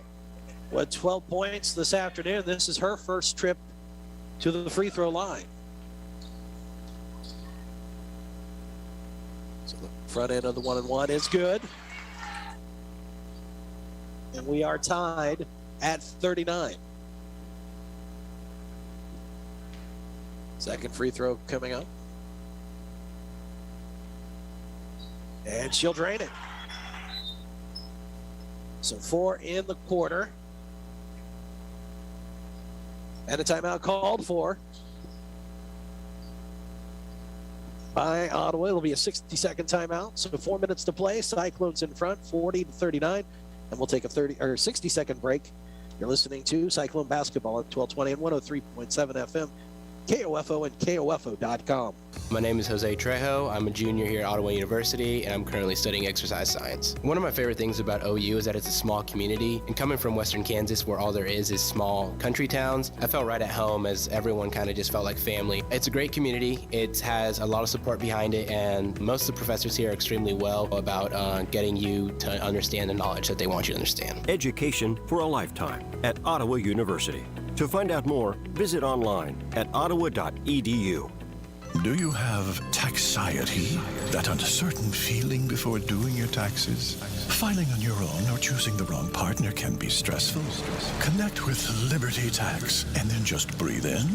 with 12 points this afternoon. This is her first trip to the free throw line. So the front end of the 1-and-1 is good. And we are tied at 39. Second free throw coming up. And she'll drain it. So 4 in the quarter. And a timeout called for by Ottawa. It'll be a 60-second timeout. So 4 minutes to play. Cyclones in front, 40-39. And we'll take a 60-second break. You're listening to Cyclone Basketball at 1220 and 103.7 FM. KOFO and KOFO.com. My name is Jose Trejo. I'm a junior here at Ottawa University, and I'm currently studying exercise science. One of my favorite things about OU is that it's a small community, and coming from Western Kansas, where all there is small country towns, I felt right at home as everyone kind of just felt like family. It's a great community. It has a lot of support behind it, and most of the professors here are extremely well about getting you to understand the knowledge that they want you to understand. Education for a lifetime at Ottawa University. To find out more, visit online at ottawa.edu. Do you have taxiety? That uncertain feeling before doing your taxes? Filing on your own or choosing the wrong partner can be stressful. Connect with Liberty Tax and then just breathe in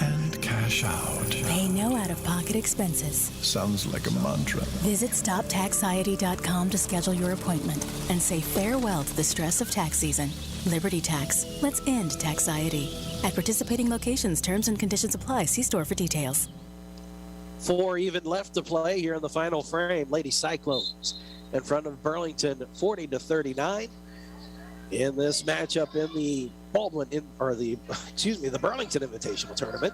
and cash out. Pay no out-of-pocket expenses. Sounds like a mantra. Visit StopTaxiety.com to schedule your appointment and say farewell to the stress of tax season. Liberty Tax. Let's end taxiety. At participating locations, terms and conditions apply. See store for details. 4 even left to play here in the final frame. Lady Cyclones in front of Burlington, 40-39. In this matchup in the the Burlington Invitational Tournament.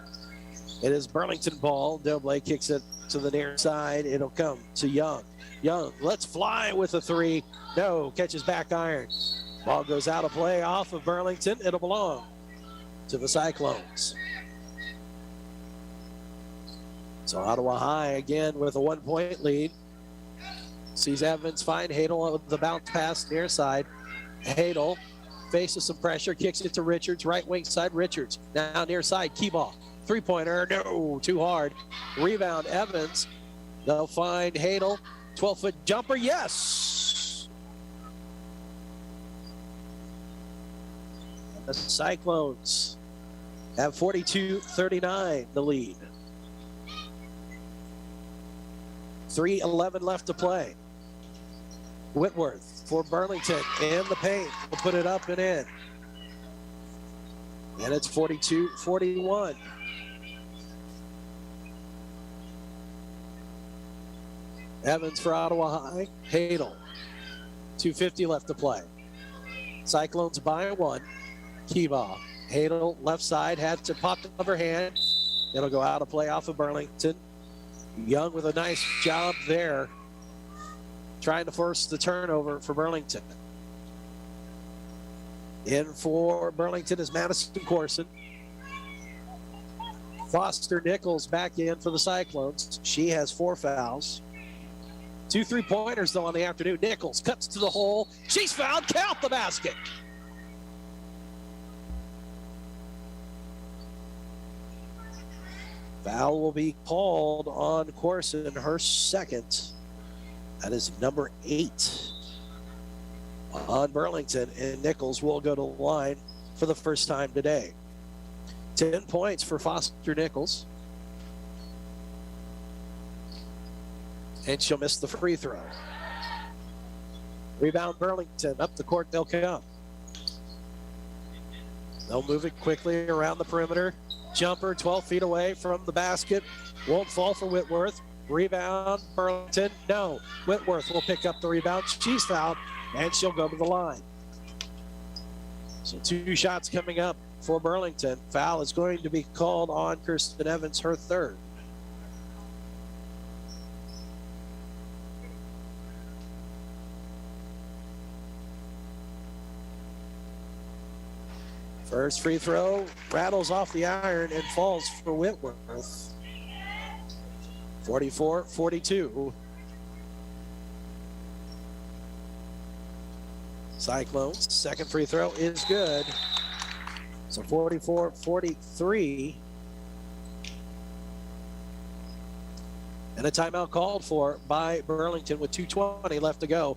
It is Burlington ball. Dobley kicks it to the near side. It'll come to Young. Young, let's fly with a 3. No, catches back iron. Ball goes out of play off of Burlington. It'll belong to the Cyclones. So Ottawa High again with a 1-point lead. Sees Evans find Hadel with the bounce pass near side. Hadel faces some pressure, kicks it to Richards, right wing side. Richards now near side, key ball. 3-pointer, no, too hard. Rebound, Evans. They'll find Hadel. 12-foot jumper, yes. And the Cyclones have 42-39 the lead. 3:11 left to play. Whitworth for Burlington in the paint. Will put it up and in. And it's 42-41. Evans for Ottawa High. Hadel. 2:50 left to play. Cyclones by 1. Key ball. Hadel left side had to pop up her hand. It'll go out of play off of Burlington. Young with a nice job there, trying to force the turnover for Burlington. In for Burlington is Madison Corson. Foster Nichols back in for the Cyclones. She has 4 fouls. 2 3-pointers though on the afternoon. Nichols cuts to the hole. She's fouled. Count the basket. Foul will be called on Corson, her second. That is number 8 on Burlington, and Nichols will go to the line for the first time today. 10 points for Foster Nichols. And she'll miss the free throw. Rebound Burlington, up the court they'll come. They'll move it quickly around the perimeter. Jumper 12 feet away from the basket. Won't fall for Whitworth. Rebound, Burlington. No. Whitworth will pick up the rebound. She's fouled, and she'll go to the line. So 2 shots coming up for Burlington. Foul is going to be called on Kirsten Evans, her third. First free throw rattles off the iron and falls for Whitworth. 44-42. Cyclones, second free throw is good. So 44-43. And a timeout called for by Burlington with 2:20 left to go.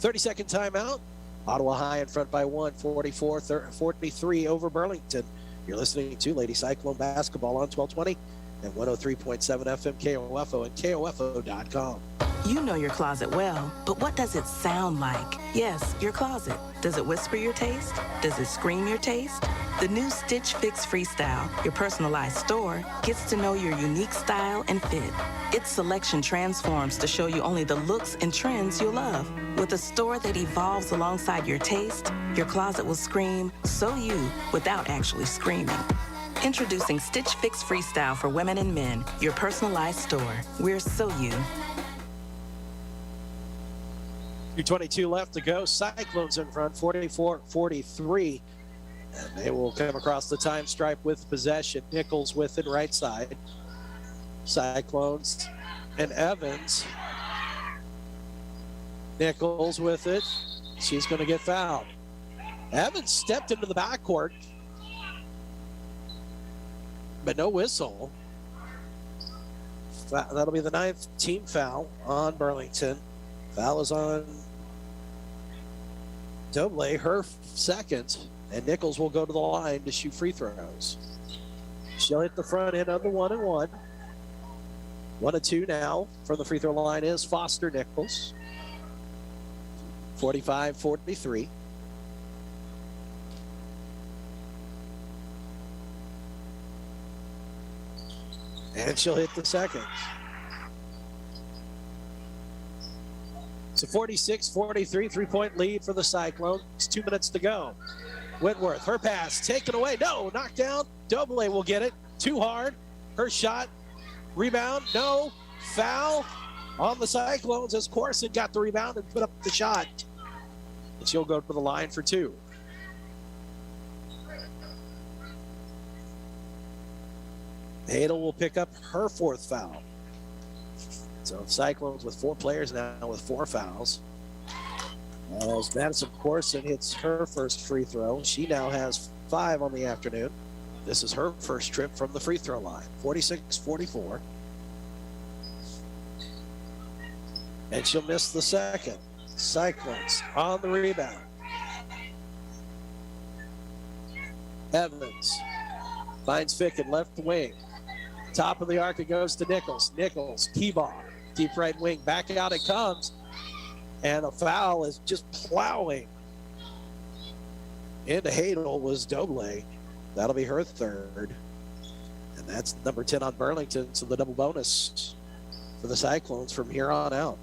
30-second timeout. Ottawa High in front by 1, 44-43 over Burlington. You're listening to Lady Cyclone Basketball on 1220 and 103.7 FM KOFO and KOFO.com. You know your closet well, but what does it sound like? Yes, your closet. Does it whisper your taste? Does it scream your taste? The new Stitch Fix Freestyle, your personalized store, gets to know your unique style and fit. Its selection transforms to show you only the looks and trends you'll love. With a store that evolves alongside your taste, your closet will scream, "So you," without actually screaming. Introducing Stitch Fix Freestyle for women and men, your personalized store. We're so you. 2:22 left to go. Cyclones in front, 44-43. And they will come across the time stripe with possession. Nichols with it right side. Cyclones and Evans. Nichols with it. She's going to get fouled. Evans stepped into the backcourt, but no whistle. That'll be the 9th team foul on Burlington. Foul is on Doble, her second, and Nichols will go to the line to shoot free throws. She'll hit the front end of the 1-and-1. 1-2 now from the free throw line is Foster Nichols. 45-43. And she'll hit the second. It's a 46-43 three-point lead for the Cyclones. 2 minutes to go. Whitworth, her pass taken away. No, knocked down. Doble will get it. Too hard. Her shot. Rebound. No. Foul on the Cyclones as Corson got the rebound and put up the shot. And she'll go to the line for 2. Hadel will pick up her 4th foul. So Cyclones with 4 players now with 4 fouls. As Madison Corson hits her first free throw, she now has 5 on the afternoon. This is her first trip from the free throw line. 46-44. And she'll miss the second. Cyclones on the rebound. Evans finds Ficken left wing. Top of the arc, it goes to Nichols. Nichols, key ball, deep right wing. Back out it comes. And a foul is just plowing into Hadel was Doble. That'll be her 3rd. And that's number 10 on Burlington. So the double bonus for the Cyclones from here on out.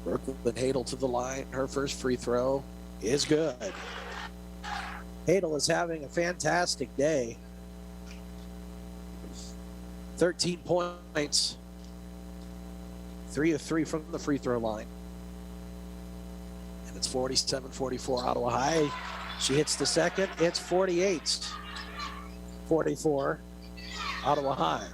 Brooklyn Hadel to the line. Her first free throw is good. Hadel is having a fantastic day. 13 points. 3 of 3 from the free throw line. And it's 47-44 Ottawa High. She hits the second. It's 48-44 Ottawa High.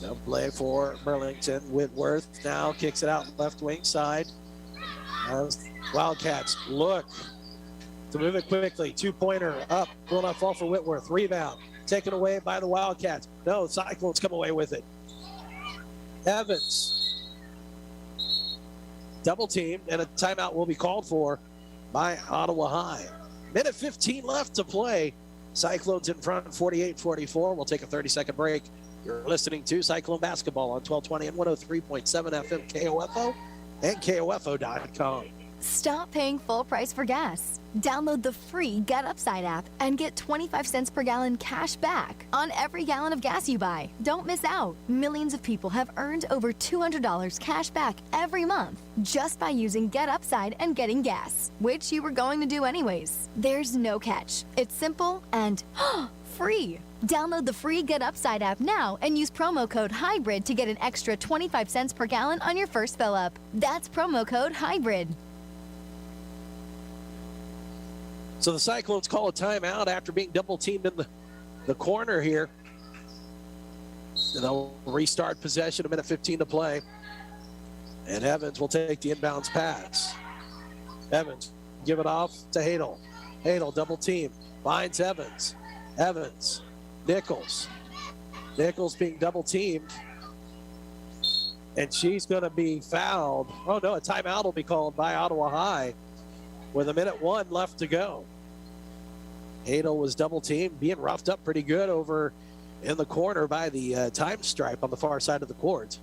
Double play for Burlington. Whitworth now kicks it out left wing side. Wildcats look to move it quickly. 2-pointer up. Will not fall for Whitworth. Rebound taken away by the Wildcats. No, Cyclones come away with it. Evans. Double teamed, and a timeout will be called for by Ottawa High. Minute 15 left to play. Cyclones in front 48-44. We'll take a 30-second break. You're listening to Cyclone Basketball on 1220 and 103.7 FM KOFO and KOFO.com. Stop paying full price for gas. Download the free Get Upside app and get 25 cents per gallon cash back on every gallon of gas you buy. Don't miss out. Millions of people have earned over $200 cash back every month just by using Get Upside and getting gas, which you were going to do anyways. There's no catch. It's simple and free. Download the free Get Upside app now and use promo code HYBRID to get an extra 25 cents per gallon on your first fill up. That's promo code HYBRID. So the Cyclones call a timeout after being double teamed in the corner here. And they'll restart possession, a minute 15 to play. And Evans will take the inbounds pass. Evans, give it off to Hadel. Hadel, double team, finds Evans. Evans, Nichols. Nichols being double teamed. And she's going to be fouled. Oh, no, a timeout will be called by Ottawa High with a minute 1 left to go. Hadel was double teamed, being roughed up pretty good over in the corner by the time stripe on the far side of the court.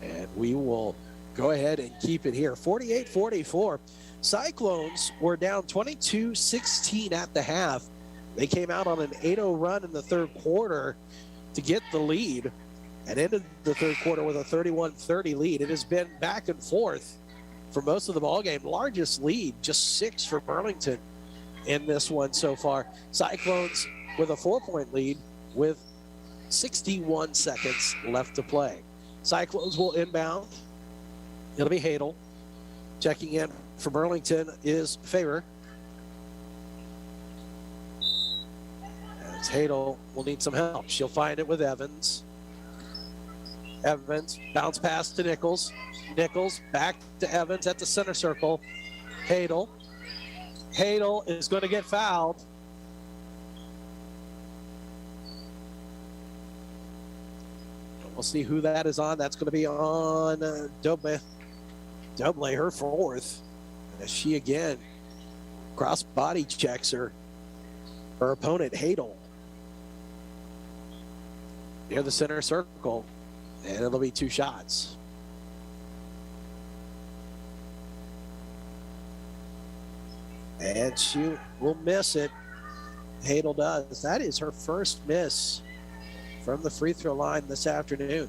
And we will go ahead and keep it here. 48-44. Cyclones were down 22-16 at the half. They came out on an 8-0 run in the third quarter to get the lead and ended the third quarter with a 31-30 lead. It has been back and forth for most of the ballgame. Largest lead, just 6 for Burlington in this one so far. Cyclones with a 4-point lead with 61 seconds left to play. Cyclones will inbound. It'll be Hadel. Checking in for Burlington is Faber. As Hadel will need some help. She'll find it with Evans. Evans, bounce pass to Nichols. Nichols back to Evans at the center circle. Hadel. Hadel is going to get fouled. We'll see who that is on. That's going to be on Doble. Doble, her fourth. As she again cross body checks her opponent, Hadel. Near the center circle. And it'll be 2 shots. And she will miss it. Hadel does. That is her first miss from the free throw line this afternoon.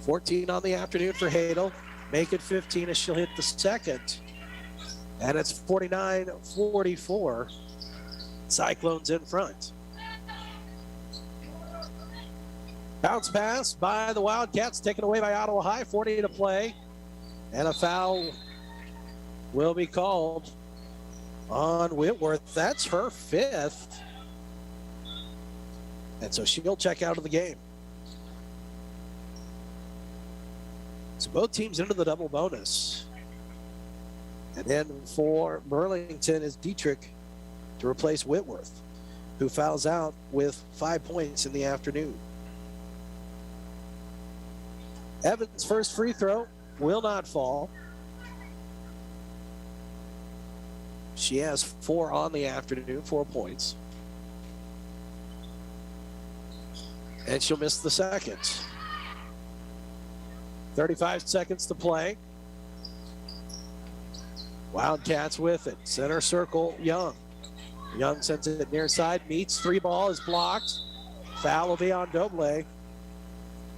$14 on the afternoon for Hadel. Make it 15 as she'll hit the second. And it's 49-44. Cyclones in front. Bounce pass by the Wildcats, taken away by Ottawa High, 40 to play. And a foul will be called on Whitworth. That's her 5th. And so she'll check out of the game. So both teams into the double bonus. And then for Burlington is Dietrich to replace Whitworth, who fouls out with 5 points in the afternoon. Evans' first free throw will not fall. She has 4 on the afternoon, 4 points. And she'll miss the second. 35 seconds to play. Wildcats with it. Center circle, Young. Young sends it near side, meets 3 ball, is blocked. Foul will be on Doble.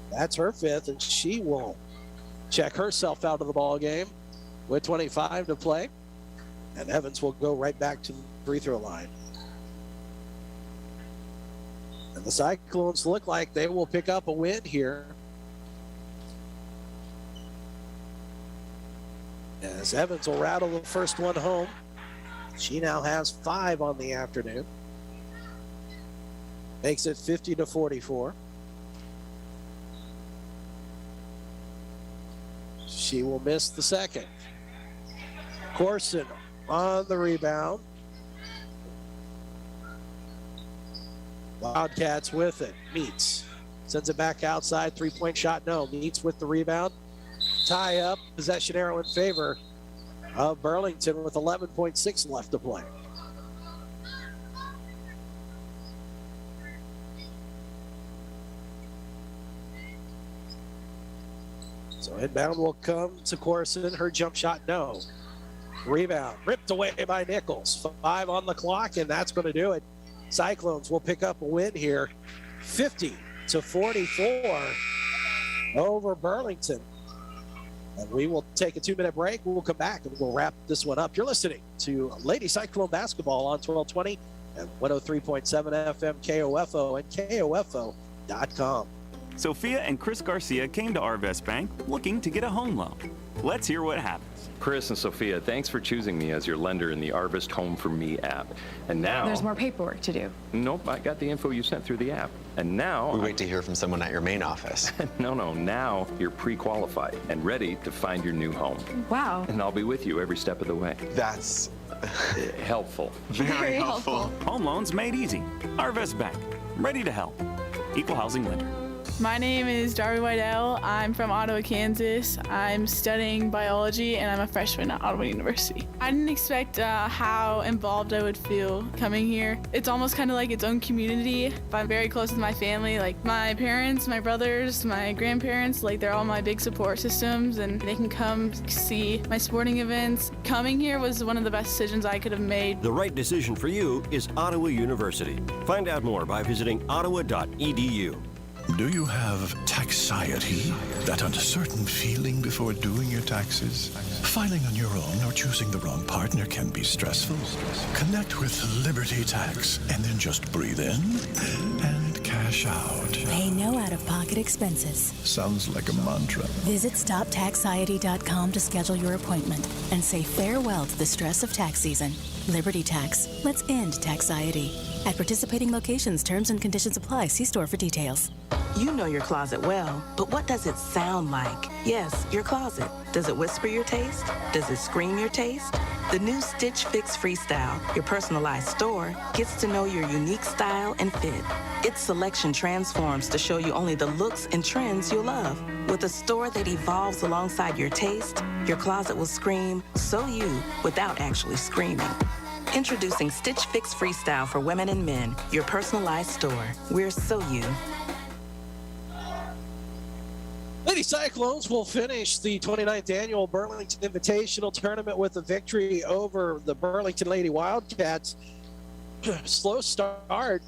That's her 5th, and she will check herself out of the ball game with 25 to play. And Evans will go right back to the free throw line. And the Cyclones look like they will pick up a win here. As Evans will rattle the first one home. She now has 5 on the afternoon. Makes it 50-44. She will miss the second. Corson on the rebound. Wildcats with it. Meets. Sends it back outside. 3-point shot. No. Meets with the rebound. Tie up. Possession arrow in favor of Burlington with 11.6 left to play. So inbound will come to Corson. Her jump shot, no. Rebound ripped away by Nichols. 5 on the clock, and that's going to do it. Cyclones will pick up a win here, 50-44 over Burlington. And we will take a 2-minute break. We'll come back and we'll wrap this one up. You're listening to Lady Cyclone Basketball on 1220 and 103.7 FM KOFO and KOFO.com. Sophia and Chris Garcia came to Arvest Bank looking to get a home loan. Let's hear what happened. Chris and Sophia, thanks for choosing me as your lender in the Arvest Home for Me app. And now... There's more paperwork to do. Nope, I got the info you sent through the app. And now... We wait to hear from someone at your main office. No, now you're pre-qualified and ready to find your new home. Wow. And I'll be with you every step of the way. That's... helpful. Very helpful. Home loans made easy. Arvest Bank, ready to help. Equal housing lender. My name is Darby Weidel. I'm from Ottawa, Kansas. I'm studying biology and I'm a freshman at Ottawa University. I didn't expect how involved I would feel coming here. It's almost kind of like its own community. I'm very close with my family, like my parents, my brothers, my grandparents, like they're all my big support systems and they can come see my sporting events. Coming here was one of the best decisions I could have made. The right decision for you is Ottawa University. Find out more by visiting ottawa.edu. Do you have taxiety? That uncertain feeling before doing your taxes? Filing on your own or choosing the wrong partner can be stressful. Connect with Liberty Tax and then just breathe in and cash out. Pay no out-of-pocket expenses. Sounds like a mantra. Visit StopTaxiety.com to schedule your appointment and say farewell to the stress of tax season. Liberty Tax. Let's end taxiety. At participating locations, terms and conditions apply. See store for details. You know your closet well, but what does it sound like? Yes, your closet. Does it whisper your taste? Does it scream your taste? The new Stitch Fix Freestyle, your personalized store, gets to know your unique style and fit. Its selection transforms to show you only the looks and trends you'll love. With a store that evolves alongside your taste, your closet will scream, so you, without actually screaming. Introducing Stitch Fix Freestyle for women and men, your personalized store. We're so you. Lady Cyclones will finish the 29th annual Burlington Invitational Tournament with a victory over the Burlington Lady Wildcats. Slow start.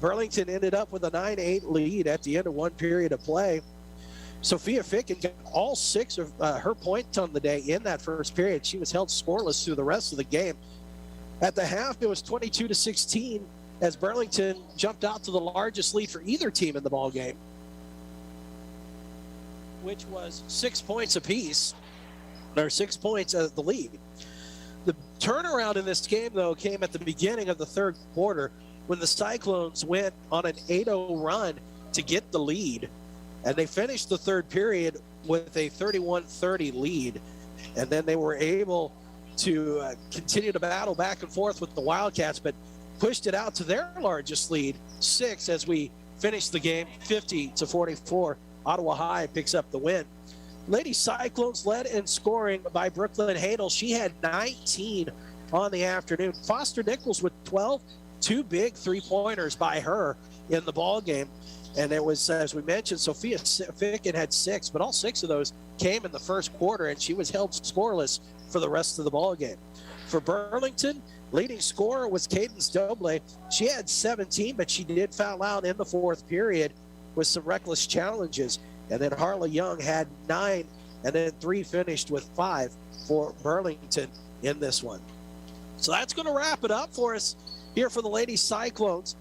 Burlington ended up with a 9-8 lead at the end of one period of play. Sophia Ficken got all 6 of her points on the day in that first period. She was held scoreless through the rest of the game. At the half, it was 22-16 as Burlington jumped out to the largest lead for either team in the ball game, which was 6 points apiece, or 6 points as the lead. The turnaround in this game, though, came at the beginning of the third quarter when the Cyclones went on an 8-0 run to get the lead, and they finished the third period with a 31-30 lead, and then they were able to continue to battle back and forth with the Wildcats, but pushed it out to their largest lead, 6, as we finished the game 50-44. Ottawa High picks up the win. Lady Cyclones led in scoring by Brooklyn Hadel. She had 19 on the afternoon. Foster Nichols with 12, 2 big three-pointers by her in the ball game. And it was, as we mentioned, Sophia Ficken had 6, but all 6 of those came in the first quarter, and she was held scoreless for the rest of the ball game. For Burlington, leading scorer was Cadence Doble. She had 17, but she did foul out in the fourth period with some reckless challenges. And then Harla Young had 9, and then 3 finished with 5 for Burlington in this one. So that's going to wrap it up for us here for the Lady Cyclones.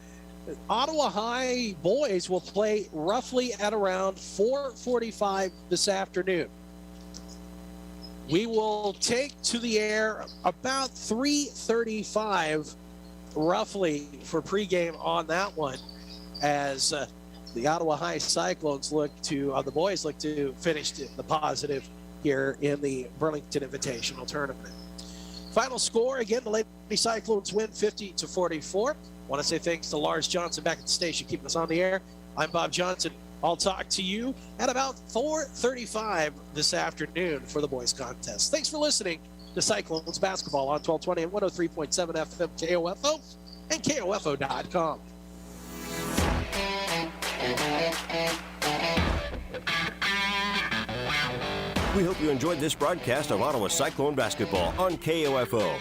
Ottawa High boys will play roughly at around 4:45 this afternoon. We will take to the air about 3:35 roughly for pregame on that one, as the Ottawa High Cyclones look to, the boys look to finish the positive here in the Burlington Invitational Tournament. Final score, again, the Lady Cyclones win 50-44. Want to say thanks to Lars Johnson back at the station keeping us on the air. I'm Bob Johnson. I'll talk to you at about 4:35 this afternoon for the boys contest. Thanks for listening to Cyclones basketball on 1220 and 103.7 FM KOFO and KOFO.com. We hope you enjoyed this broadcast of Ottawa Cyclone basketball on KOFO.